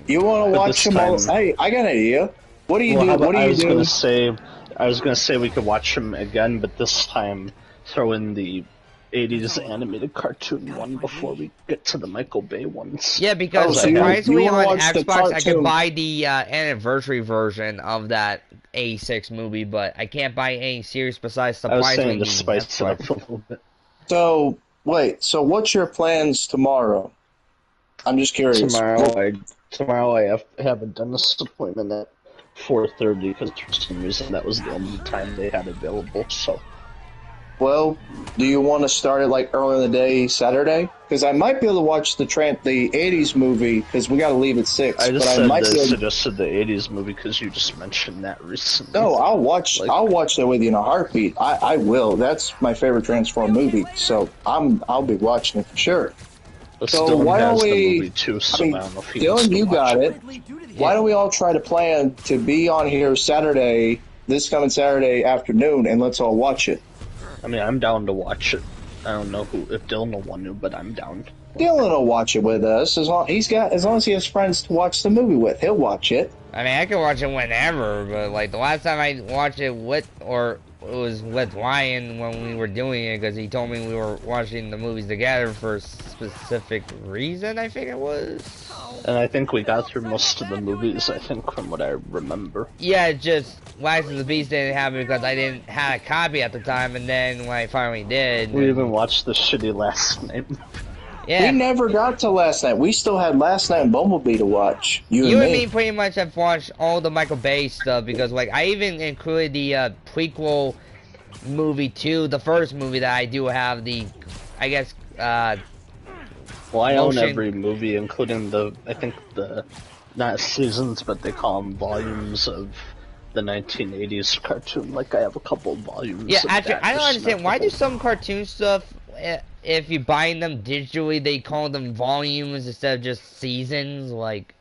you want to watch them all? Hey, I got an idea. What do you do? What do you do? I was gonna say we could watch them again, but this time throw in the 80s animated cartoon one before we get to the Michael Bay ones. Yeah, because so surprisingly you on watch the Xbox I cartoon. could buy the anniversary version of that A6 movie, but I can't buy any series besides surprisingly. I was saying to spice it up a little bit. So wait, so what's your plans tomorrow? I'm just curious. Tomorrow I have a dentist appointment at 4:30 because for some reason that was the only time they had available. So. Well, do you want to start it like early in the day, Saturday? Because I might be able to watch the 80s movie because we got to leave at 6. I just suggested the 80s movie because you just mentioned that recently. No, I'll watch that with you in a heartbeat. I will. That's my favorite Transform movie, so I'll be watching it for sure. But so why don't we? Too, so Dylan, you got it. Why don't we all try to plan to be on here Saturday, this coming Saturday afternoon, and let's all watch it. I mean, I'm down to watch it. I don't know if Dylan will want to, but I'm down. Dylan will watch it with us as long as he has friends to watch the movie with. He'll watch it. I mean, I can watch it whenever, but like the last time I watched it it was with Ryan when we were doing it because he told me we were watching the movies together for a specific reason. I think it was. And I think we got through most of the movies. I think from what I remember. Yeah, just Rise of the Beast didn't happen because I didn't have a copy at the time, and then when I finally did, we even watched the shitty Last Night. Yeah. We never got to Last Night. We still had Last Night and Bumblebee to watch. You and me pretty much have watched all the Michael Bay stuff because, like, I even included the prequel movie to the first movie that I do have the, I guess, well, I own every movie, including not seasons, but they call them volumes of the 1980s cartoon. Like, I have a couple of volumes. Yeah, actually, I don't understand. Why do some cartoon stuff, if you buy them digitally, they call them volumes instead of just seasons? Like,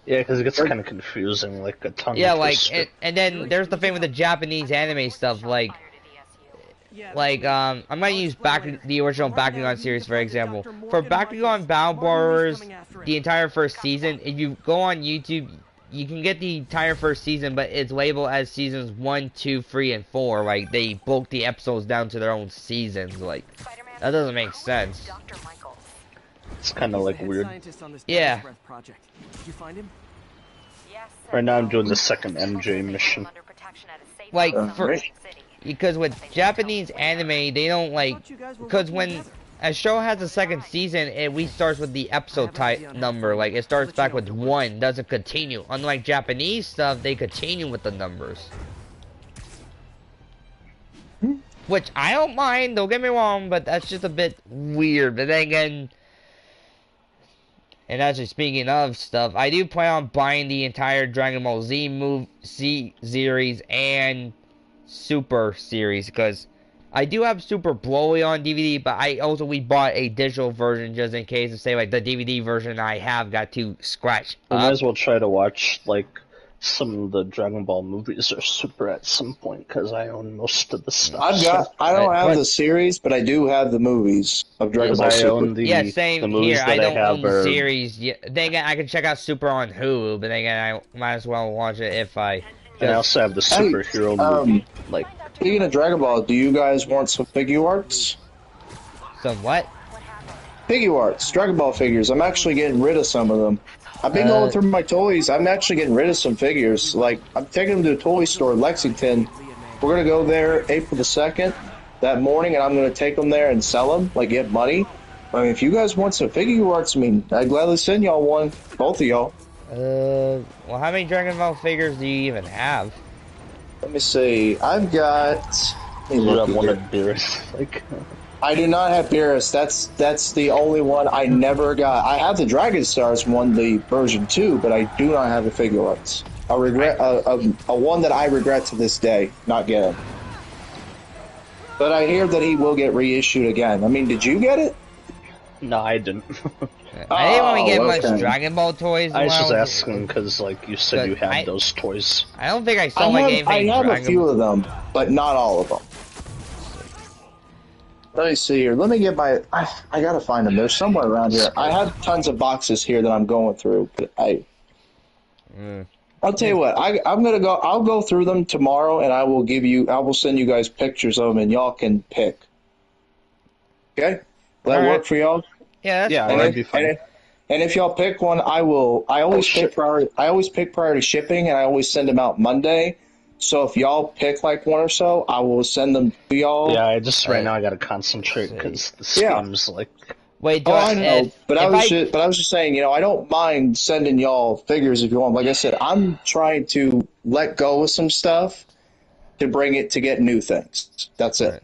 yeah, because it gets kind of confusing, like a tongue. Yeah, like, and then there's the thing with the Japanese anime stuff, like, I'm gonna use the original Bakugan series for example. For Bakugan Battle Brawlers, the entire first season, if you go on YouTube, you can get the entire first season, but it's labeled as seasons 1, 2, 3, and 4. Like, they broke the episodes down to their own seasons. Like, that doesn't make sense. It's kind of like weird. Yeah. Right now I'm doing the second MJ mission. Like, because with Japanese anime, they don't because when a show has a second season, it restarts with the episode type number. Like, it starts back with 1, doesn't continue. Unlike Japanese stuff, they continue with the numbers. Which I don't mind, don't get me wrong, but that's just a bit weird. But then again, and actually speaking of stuff, I do plan on buying the entire Dragon Ball Z series and Super series, because I do have Super Broly on DVD, but we bought a digital version just in case, to say like the DVD version I have got too scratched We up. might as well try to watch like some of the Dragon Ball movies are super at some point because I own most of the stuff. I don't have the series, but I do have the movies of Dragon Ball I Super. own Yeah, same the movies here. that I don't have own the are, series. Yeah, then again, I can check out Super on Hulu, but then again, I might as well watch it if I. and I also have the Hey, superhero movie. Like, speaking of Dragon Ball, do you guys want some figure arts? Some what? Figure arts, Dragon Ball figures. I'm actually getting rid of some of them. I've been going through my toys. I'm actually getting rid of some figures. Like, I'm taking them to a toy store in Lexington. We're going to go there April the 2nd that morning, and I'm going to take them there and sell them, like, get money. I mean, if you guys want some figure arts, I mean, I'd gladly send y'all one. Both of y'all. Well, how many Dragon Ball figures do you even have? Let me see. I've got... you have one of Beerus. Like, I do not have Beerus. That's the only one I never got. I have the Dragon Stars one, the version 2, but I do not have the figure arts. I regret a one that I regret to this day not getting. But I hear that he will get reissued again. I mean, did you get it? no, I didn't. I didn't want to get okay. much Dragon Ball toys. I was just when asking because, like, you said you had those toys. I don't think I saw like anything. I have Dragon a few of them, but not all of them. Let me see here. Let me get my... I gotta find them. They're somewhere around here. I have tons of boxes here that I'm going through, but I'll tell you what. I'm gonna go... I'll go through them tomorrow, and I will send you guys pictures of them, and y'all can pick. Okay? Will that work for y'all? Yeah, that's Yeah, that'd be fine. And if y'all pick one, I always pick priority shipping, and I always send them out Monday. So if y'all pick like one or so, I will send them to y'all. Yeah, right now I gotta concentrate because the scheme's like. Wait, I know, but I was just saying, I don't mind sending y'all figures if you want. Like I said, I'm trying to let go of some stuff to get new things. That's it.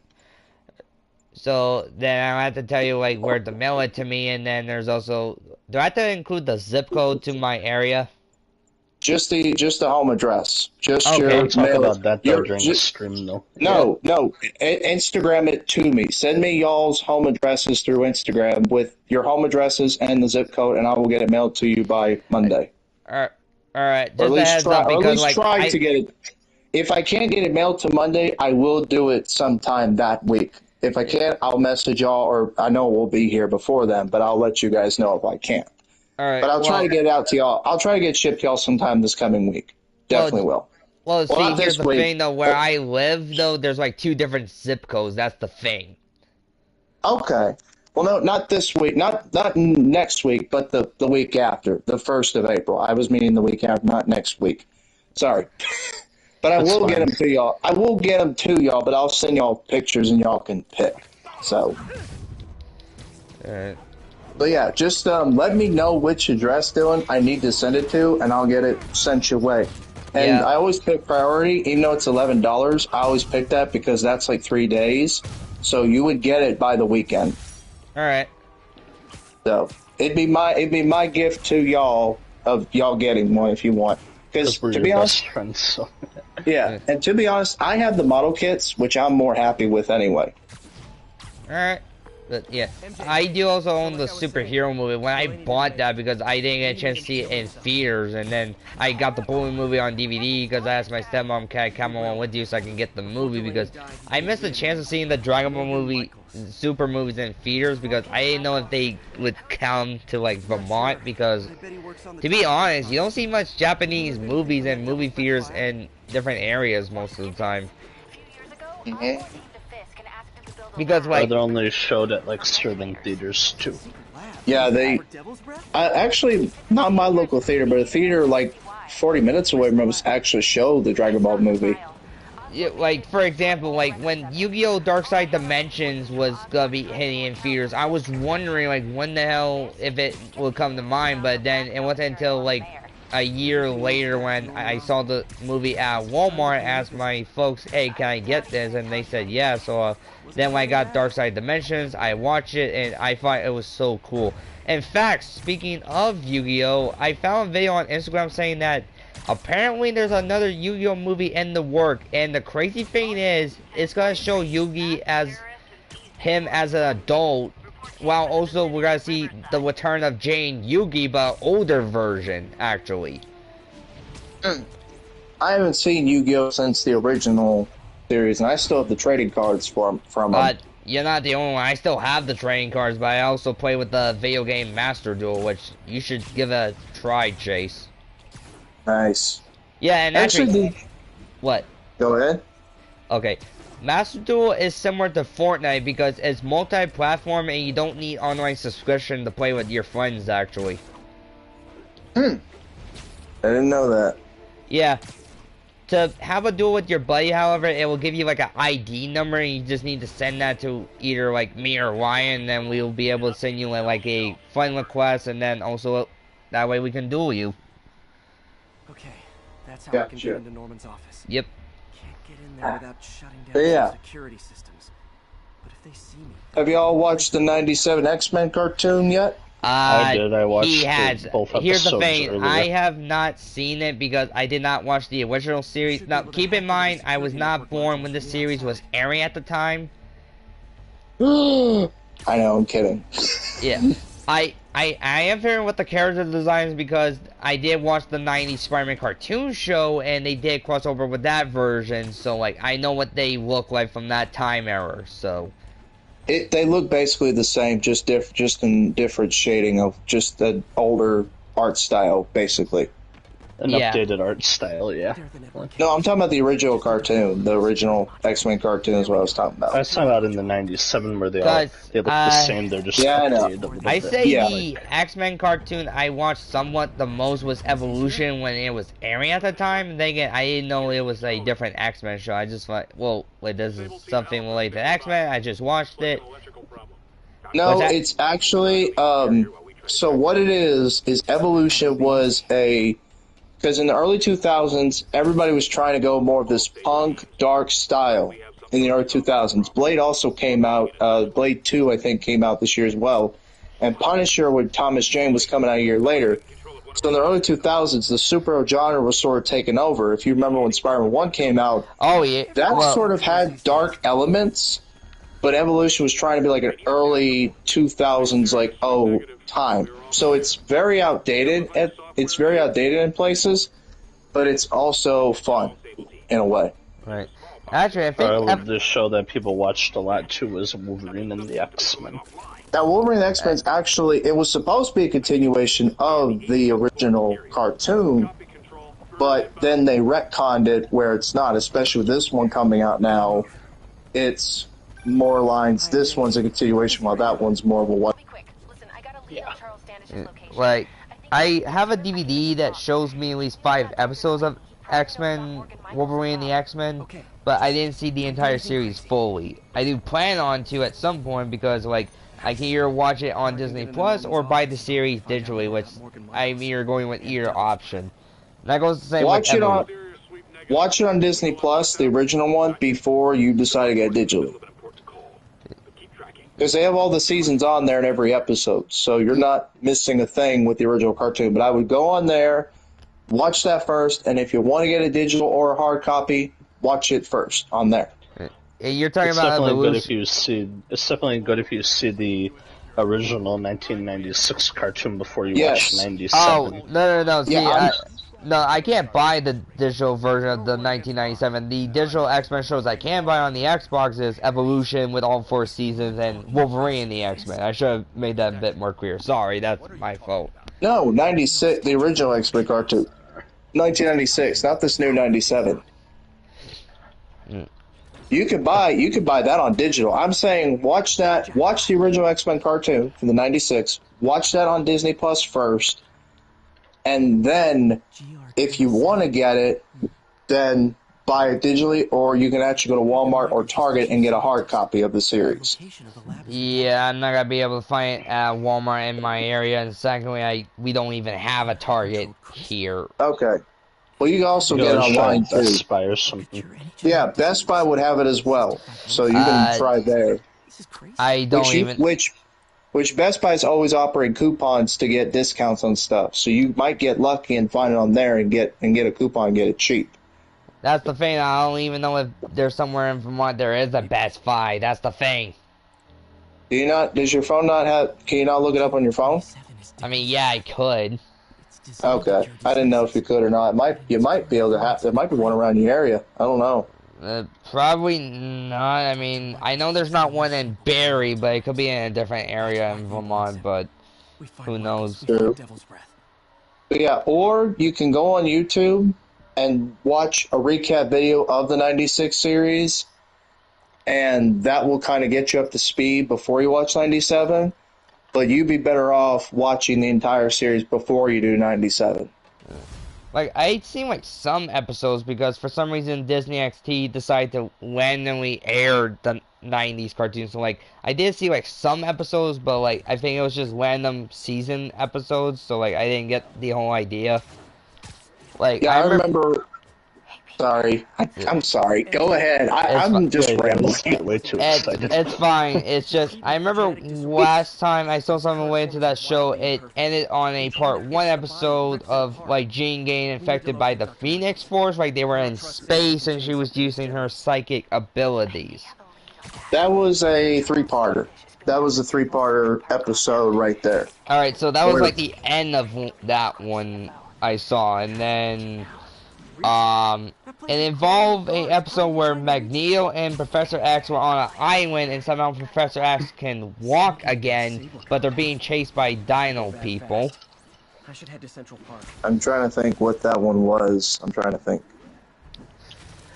So then I have to tell you like where to mail it to me, and then there's also, do I have to include the zip code to my area? Just the home address. Just okay. your We'll talk mail. about that during the stream, though. No. Instagram it to me. Send me y'all's home addresses through Instagram with your home addresses and the zip code, and I will get it mailed to you by Monday. All right. Just or at least a heads try, up, because or at least like try to get it. If I can't get it mailed to Monday, I will do it sometime that week. If I can't, I'll message y'all, or I know we'll be here before then, but I'll let you guys know if I can't. All right. But I'll try to get it out to y'all. I'll try to get it shipped to y'all sometime this coming week. Definitely will. Well, see, here's the week. thing, though. Where I live, though, there's like 2 different zip codes. That's the thing. Okay. Well, no, not this week. Not next week, but the week after, the 1st of April. I was meaning the week after, not next week. Sorry. But I will get them to y'all. I will get them to y'all, but I'll send y'all pictures and y'all can pick. So. All right. But yeah, just let me know which address, Dylan, I need to send it to, and I'll get it sent your way. And I always pick priority, even though it's $11. I always pick that because that's like 3 days. So you would get it by the weekend. All right. So it'd be my gift to y'all of y'all getting one if you want. Because to be honest, friends, so. Yeah, and to be honest, I have the model kits, which I'm more happy with anyway. All right. But yeah, I do also own the superhero movie. When I bought that, because I didn't get a chance to see it in theaters, and then I got the Bully movie on DVD because I asked my stepmom, can I come along with you so I can get the movie, because I missed the chance of seeing the Dragon Ball movie, super movies in theaters, because I didn't know if they would come to like Vermont, because to be honest, you don't see much Japanese movies in movie theaters in different areas most of the time. Because like they're only showed at like certain theaters too. Yeah, they actually not my local theater, but a theater like 40 minutes away from us actually showed the Dragon Ball movie. Yeah, like for example, like when Yu-Gi-Oh! Dark Side Dimensions was gonna be hitting in theaters, I was wondering like when the hell if it would come to mind, but then it wasn't until like a year later when I saw the movie at Walmart, asked my folks, hey, can I get this? And they said yeah. So then when I got Dark Side Dimensions, I watched it and I thought it was so cool. In fact, speaking of Yu-Gi-Oh, I found a video on Instagram saying that apparently there's another Yu-Gi-Oh movie in the work, and the crazy thing is it's gonna show Yugi as him as an adult, while also we're gonna see the return of Jane Yugi, but older version actually. I haven't seen Yu-Gi-Oh since the original series, and I still have the trading cards from them. You're not the only one. I still have the trading cards, but I also play with the video game Master Duel, which you should give a try, Chase. Nice. Yeah, and actually what? Go ahead. Okay. Master Duel is similar to Fortnite because it's multi-platform and you don't need online subscription to play with your friends, actually. I didn't know that. Yeah. To have a duel with your buddy, however, it will give you like an ID number, and you just need to send that to either like me or Ryan, and then we'll be able to send you like a friend request, and then also that way we can duel you. Okay, that's how I can get into Norman's office. Yep. Can't get in there without shutting down security systems. But if they see me, have y'all watched the '97 X-Men cartoon yet? I did. I watched both episodes. Here's the thing. Earlier. I have not seen it because I did not watch the original series. Now, keep in mind, I was not born when the series was airing at the time. I know, I'm kidding. Yeah. I am familiar with the character designs because I did watch the 90s Spider-Man cartoon show, and they did cross over with that version, so, like, I know what they look like from that time era, so... They look basically the same, just in different shading of just an older art style, basically. An updated art style, yeah. No, I'm talking about the original cartoon. The original X-Men cartoon is what I was talking about. I was talking about in the '97 where they look the same. They're just I know. I say the X-Men cartoon I watched somewhat the most was Evolution when it was airing at the time. Then again, I didn't know it was a different X-Men show. I just thought, well, wait, this is something related to X-Men. I just watched it. No, it's actually so what it is Evolution was because in the early 2000s, everybody was trying to go more of this punk, dark style in the early 2000s. Blade also came out. Blade 2, I think, came out this year as well. And Punisher with Thomas Jane was coming out a year later. So in the early 2000s, the superhero genre was sort of taken over. If you remember when Spider-Man 1 came out, that sort of had dark elements, but Evolution was trying to be like an early 2000s, time. So it's very outdated. It's very outdated in places, but it's also fun in a way. Right. Actually, I think the show that people watched a lot too was Wolverine and the X-Men. Now, Wolverine and the X-Men actually, it was supposed to be a continuation of the original cartoon, but then they retconned it where it's not, especially with this one coming out now. It's more lines. This one's a continuation, while that one's more of a one. Yeah. Like, I have a DVD that shows me at least 5 episodes of X-Men, Wolverine and the X-Men, but I didn't see the entire series fully. I do plan on to at some point because, like, I can either watch it on Disney Plus or buy the series digitally, which I'm either going with either option. And that goes the same Watch it on Disney Plus, the original one, before you decide to get it digitally. Because they have all the seasons on there in every episode, so you're not missing a thing with the original cartoon. But I would go on there, watch that first, and if you want to get a digital or a hard copy, watch it first on there. You're talking about Evolution. It's definitely good if you see the original 1996 cartoon before you watch 97. Oh, no. See, Yeah, I can't buy the digital version of the 1997. The digital X-Men shows I can buy on the Xbox is Evolution with all 4 seasons and Wolverine and the X-Men. I should have made that a bit more clear. Sorry, that's my fault. No, 96, the original X-Men cartoon. 1996, not this new 97. You could buy that on digital. I'm saying watch the original X-Men cartoon from the 96. Watch that on Disney Plus first. And then, if you want to get it, then buy it digitally, or you can actually go to Walmart or Target and get a hard copy of the series. Yeah, I'm not gonna be able to find it at Walmart in my area, and secondly, we don't even have a Target here. Okay. Well, you can also get it online too. Best Buy or something. Yeah, Best Buy would have it as well, so you can try there. I don't Which Best Buy is always offering coupons to get discounts on stuff, so you might get lucky and find it on there and get a coupon and get it cheap. That's the thing. I don't even know if there's somewhere in Vermont there is a Best Buy. That's the thing. Does your phone not have? Can you not look it up on your phone? I mean, yeah, I could. Okay, I didn't know if you could or not. You might be able to have. There might be one around your area. I don't know. Probably not. I mean, I know there's not one in Barry, but it could be in a different area in Vermont. But who knows? True. Yeah, or you can go on YouTube and watch a recap video of the '96 series, and that will kind of get you up to speed before you watch '97. But you'd be better off watching the entire series before you do '97. Like, I'd seen, like, some episodes because for some reason Disney XT decided to randomly air the 90s cartoons. So, like, I did see, like, some episodes, but, like, I think it was just random season episodes. So, like, I didn't get the whole idea. Like, yeah, I remember. Sorry, I'm sorry. Go ahead. I'm just rambling. Way too excited. It's fine. It's just I remember last time I saw something related to that show. It ended on a part 1 episode of like Jean getting infected by the Phoenix Force. Like they were in space and she was using her psychic abilities. That was a 3-parter. That was a 3-parter episode right there. All right, so that was like the end of that one I saw, and then. It involved a episode where Magneto and Professor X were on an island and somehow Professor X can walk again, but they're being chased by dino people. I should head to Central Park. I'm trying to think what that one was. I'm trying to think.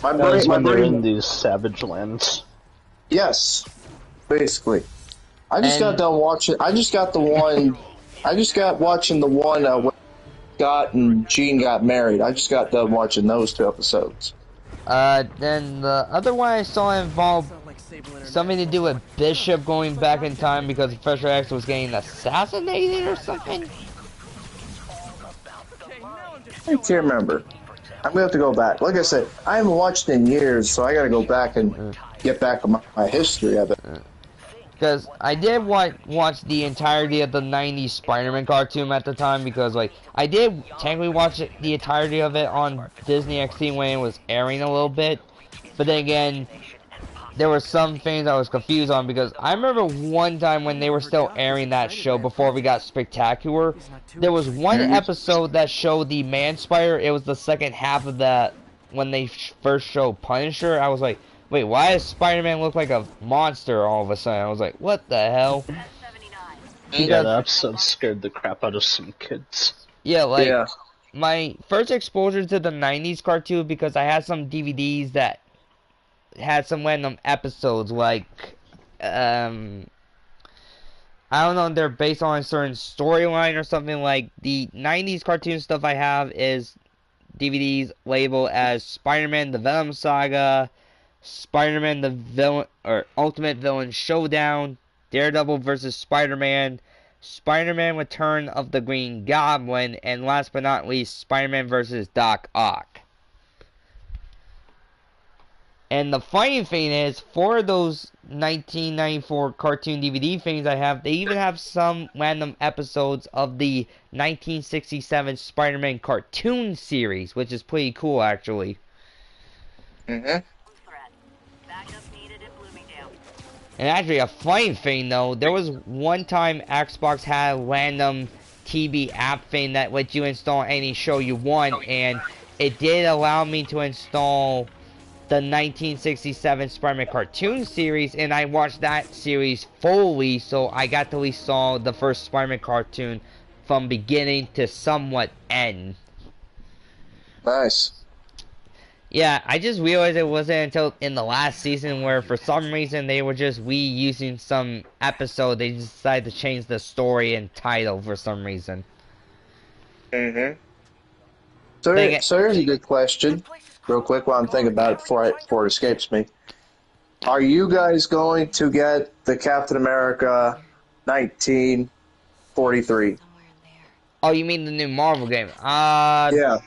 My brain brain in these savage lands. Yes, basically. I just got done watching. I just got watching the one where Scott and Jean got married. I just got done watching those 2 episodes. Then the other one I saw involved something to do with Bishop going back in time because Professor X was getting assassinated or something. I can't remember. I'm gonna have to go back. Like I said, I haven't watched it in years, so I gotta go back and get back on my history of it. Because I did watch the entirety of the 90s Spider-Man cartoon at the time because, like, I did technically watch the entirety of it on Disney XD when it was airing a little bit. But then again, there were some things I was confused on because I remember one time when they were still airing that show before we got Spectacular, there was one episode that showed the Man Spider. It was the second half of that when they first showed Punisher. I was like, wait, why does Spider-Man look like a monster all of a sudden? I was like, what the hell? Yeah, that episode scared the crap out of some kids. Yeah, like, my first exposure to the 90s cartoon because I had some DVDs that had some random episodes, like, I don't know, they're based on a certain storyline or something. Like, the 90s cartoon stuff I have is DVDs labeled as Spider-Man The Venom Saga, Spider-Man the Villain or Ultimate Villain Showdown, Daredevil vs. Spider-Man, Spider-Man Return of the Green Goblin, and last but not least, Spider-Man vs. Doc Ock. And the funny thing is, for those 1994 cartoon DVD things I have, they even have some random episodes of the 1967 Spider-Man cartoon series, which is pretty cool, actually. And actually, a funny thing though, there was one time Xbox had a random TV app thing that lets you install any show you want, and it did allow me to install the 1967 Spider-Man cartoon series, and I watched that series fully, so I got to install the first Spider-Man cartoon from beginning to somewhat end. Nice. Yeah, I just realized it wasn't until in the last season where for some reason they were just reusing some episode. They decided to change the story and title for some reason. So here's a good question, real quick while I'm thinking about it before it escapes me. Are you guys going to get the Captain America 1943? Oh, you mean the new Marvel game? Yeah.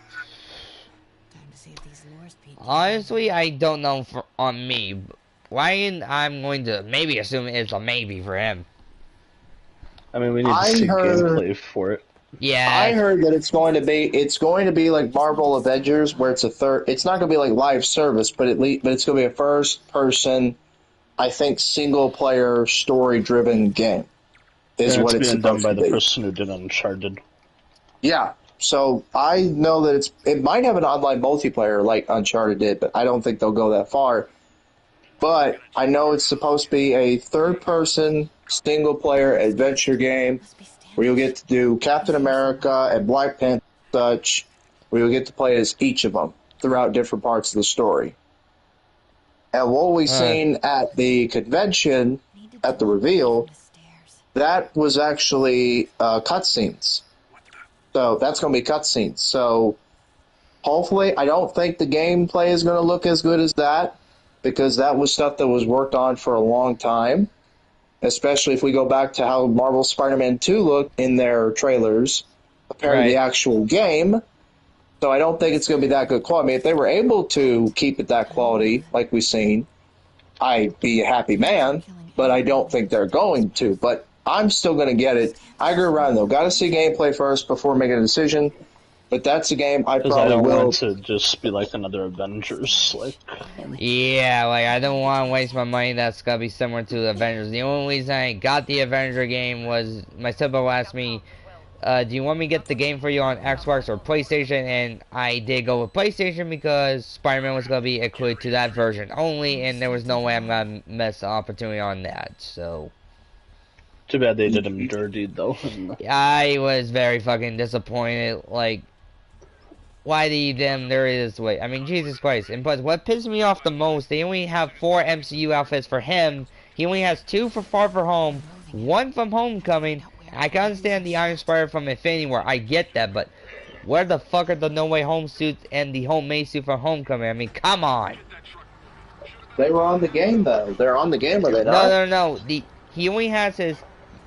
Honestly, I don't know on me. Ryan, I'm going to maybe assume it's a maybe for him. I mean, we need to see gameplay for it. Yeah. I heard that it's going to be like Marvel Avengers, where it's it's not going to be like live service, but it's going to be a first person, I think, single player story driven game. Is what it's being done by the person who did Uncharted. Yeah, So I know that it might have an online multiplayer like Uncharted did, but I don't think they'll go that far. But I know it's supposed to be a third-person, single-player adventure game where you'll get to do Captain America and Black Panther and such, where you'll get to play as each of them throughout different parts of the story. And what we've seen at the convention, at the reveal, that was actually cutscenes. So that's going to be cutscenes. So hopefully, I don't think the gameplay is going to look as good as that, because that was stuff that was worked on for a long time, especially if we go back to how Marvel Spider-Man 2 looked in their trailers compared to the actual game. So I don't think it's going to be that good quality. I mean, if they were able to keep it that quality, like we've seen, I'd be a happy man, but I don't think they're going to. But I'm still going to get it. I agree, Ryan, though. Got to see gameplay first before making a decision. But that's a game I probably I don't will. want it to just be like another Avengers. Yeah, like, I don't want to waste my money that's going to be similar to the Avengers. The only reason I got the Avenger game was my sibling asked me, do you want me to get the game for you on Xbox or PlayStation? And I did go with PlayStation because Spider-Man was going to be included to that version only, and there was no way I'm going to miss the opportunity on that, so... Too bad they did him dirty, though. I was very fucking disappointed, like... Why do you them dirty this way? I mean, Jesus Christ. And plus, what pissed me off the most, they only have 4 MCU outfits for him. He only has 2 for Far From Home, 1 from Homecoming. I can understand the Iron Spider from Infinity War. I get that, but where the fuck are the No Way Home suits and the homemade suit from Homecoming? I mean, come on. They were on the game, though. They're on the game, are they not? No. He only has his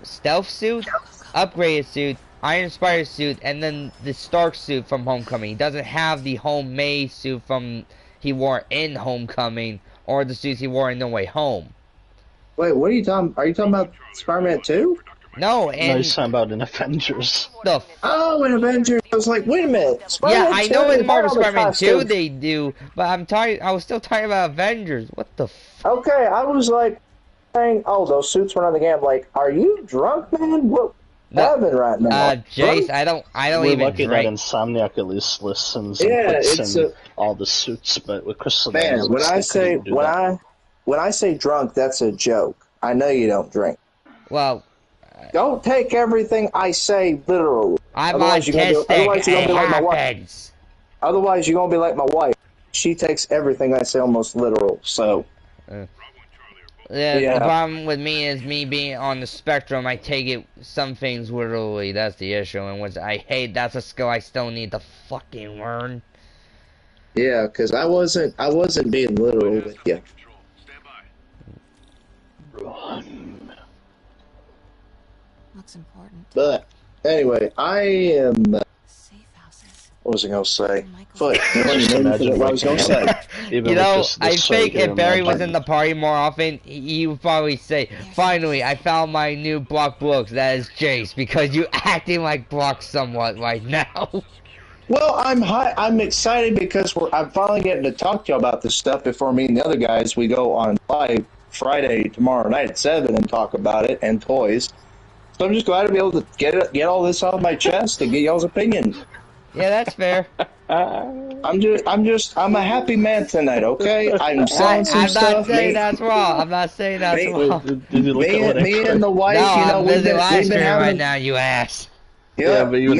stealth suit, upgraded suit, Iron Spider suit, and then the Stark suit from Homecoming. He doesn't have the homemade suit from he wore in Homecoming, or the suits he wore in No Way Home. Wait, what are you talking? Are you talking about Spider-Man 2? No, and... No, he's talking about in Avengers. Oh, in Avengers. I was like, wait a minute. Spider-Man I 2, know in Marvel Spider-Man 2 costumes. they do, but I was still talking about Avengers. What the f... Okay, I was like, saying, oh, those suits were on the game. I'm like, are you drunk, man? What happened right now? Jace, I don't We're even lucky drink. that Insomniac at least listens and puts in all the suits, but with Crystal Man, when I say drunk, that's a joke. I know you don't drink. Well, don't take everything I say literally. I'm otherwise autistic. You're gonna be like my wife. Happens. Otherwise, you're gonna be like my wife. She takes everything I say almost literal. So. The problem with me is me being on the spectrum. I take some things literally. That's the issue, and which I hate. That's a skill I still need to fucking learn. Yeah, because I wasn't being literal with you. Looks important. But anyway, I am. Safe houses. What was I gonna say? Foot. Imagine what I was gonna say. You know, I think if Barry was in the party more often, he would probably say, "Finally, I found my new Block books. That is Jace," because you acting like Block somewhat right now. Well, I'm excited because I'm finally getting to talk to you about this stuff before me and the other guys. We go on live Friday tomorrow night at 7 and talk about it and toys. So I'm just glad to be able to get all this off my chest and get y'all's opinion. Yeah, that's fair. I'm a happy man tonight, okay? I'm selling some stuff. I'm not saying that's wrong. I'm not saying that's wrong. Me and the wife, no, you know, I'm busy live streaming right now, you ass. Yeah, but you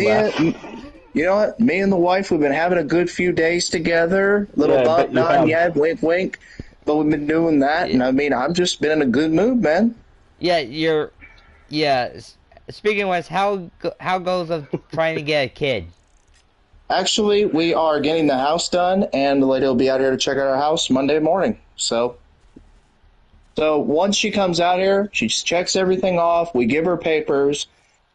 know what? Me and the wife, we've been having a good few days together. Little bump, nod, wink, wink. But we've been doing that, and I mean, I've just been in a good mood, man. Yeah, speaking of which, how goes of trying to get a kid? Actually, we are getting the house done, and the lady will be out here to check out our house Monday morning. So once she comes out here, she checks everything off. We give her papers.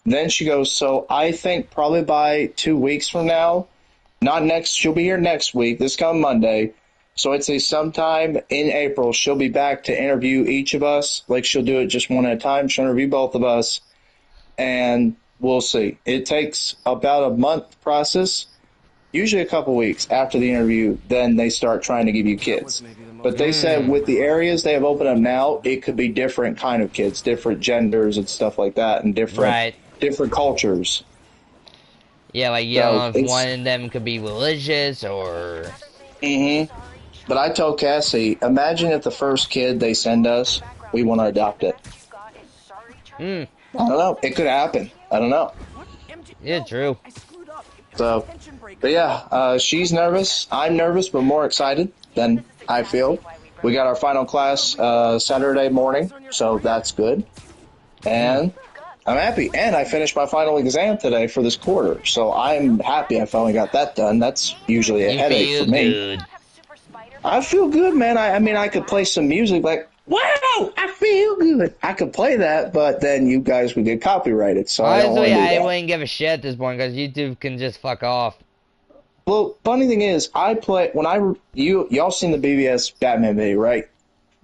Then she goes, so I think probably by 2 weeks from now, she'll be here next week, this coming Monday. So I'd say sometime in April, she'll be back to interview each of us. Like, she'll do it just one at a time. She'll interview both of us, and we'll see. It takes about a month process, usually a couple weeks after the interview. Then they start trying to give you kids. But they said with the areas they have opened up now, it could be different kind of kids, different genders and stuff like that, and different cultures. Yeah, like you So don't know if one of them could be religious or. But I told Cassie, imagine if the first kid they send us, we want to adopt it. Hmm. I don't know. It could happen. I don't know. Yeah, true. So, but yeah, she's nervous. I'm nervous, but more excited than I feel. We got our final class Saturday morning, so that's good. And I'm happy. And I finished my final exam today for this quarter, so I'm happy I finally got that done. That's usually a You headache for feel me. good. I feel good, man. I mean, I could play some music like, wow, I feel good. I could play that, but then you guys would get copyrighted, so I don't want Honestly, to do I that. wouldn't give a shit at this point because YouTube can just fuck off. Well, funny thing is, I play when y'all seen the BBS Batman video, right?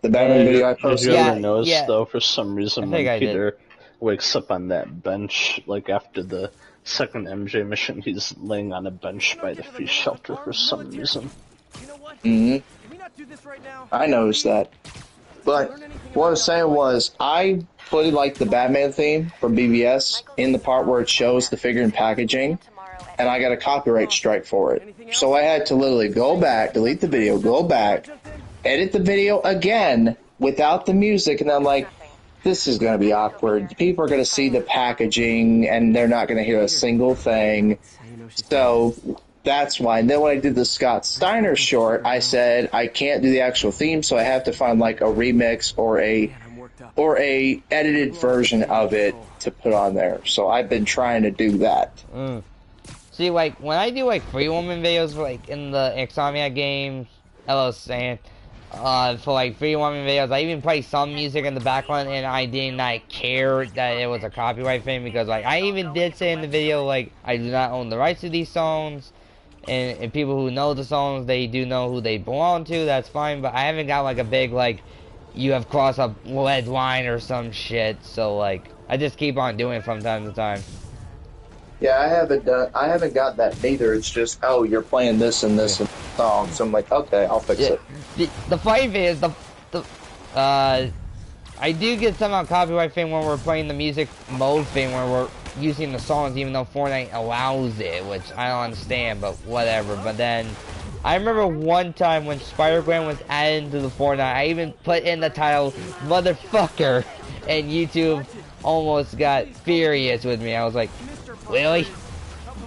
The Batman video I Did you posted. ever Yeah, notice, yeah. though, for some I reason, think when I did. Peter wakes up on that bench, like after the second MJ mission, he's laying on a bench by the free shelter for some reason. I noticed that. But what I was saying was, I put like the Batman theme from BBS in the part where it shows the figure and packaging, and I got a copyright strike for it. So I had to literally go back, delete the video, go back, edit the video again without the music, and I'm like, this is going to be awkward. People are going to see the packaging, and they're not going to hear a single thing. So that's why. And then when I did the Scott Steiner short, I said I can't do the actual theme, so I have to find like a remix or a edited version of it to put on there. So I've been trying to do that. See, like, when I do, like, Free Woman videos, like, in the Insomniac games, hello, Sam, for, like, Free Woman videos, I even play some music in the background, and I did not care that it was a copyright thing, because, like, I even did say in the video, like, I do not own the rights to these songs, and people who know the songs, they do know who they belong to, that's fine, but I haven't got, like, a big, like, you have crossed a red line or some shit, so, like, I just keep on doing it from time to time. Yeah, I haven't got that neither. It's just, oh, you're playing this and this and song. So I'm like, okay, I'll fix it. The funny thing is I do get somehow copyright thing when we're playing the music mode thing where we're using the songs even though Fortnite allows it, which I don't understand, but whatever. But then I remember one time when Spider-Gwen was added into the Fortnite, I even put in the title motherfucker, and YouTube almost got furious with me. I was like, really?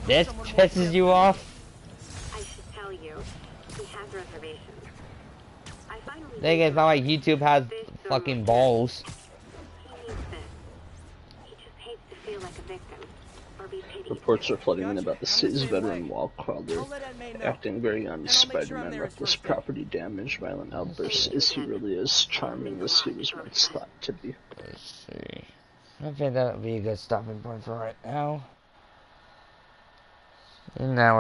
This pisses you off? I should tell you, he has reservations. I finally Thing is, it's not like YouTube has fucking balls. He needs this. He just hates to feel like a victim or be pitied. Reports are flooding in about the city's veteran wall crawler acting very un-Spider-Man, reckless property damage, violent outbursts, as he really is, charming as he was once thought to be. Let's see. I think that would be a good stopping point for right now. And now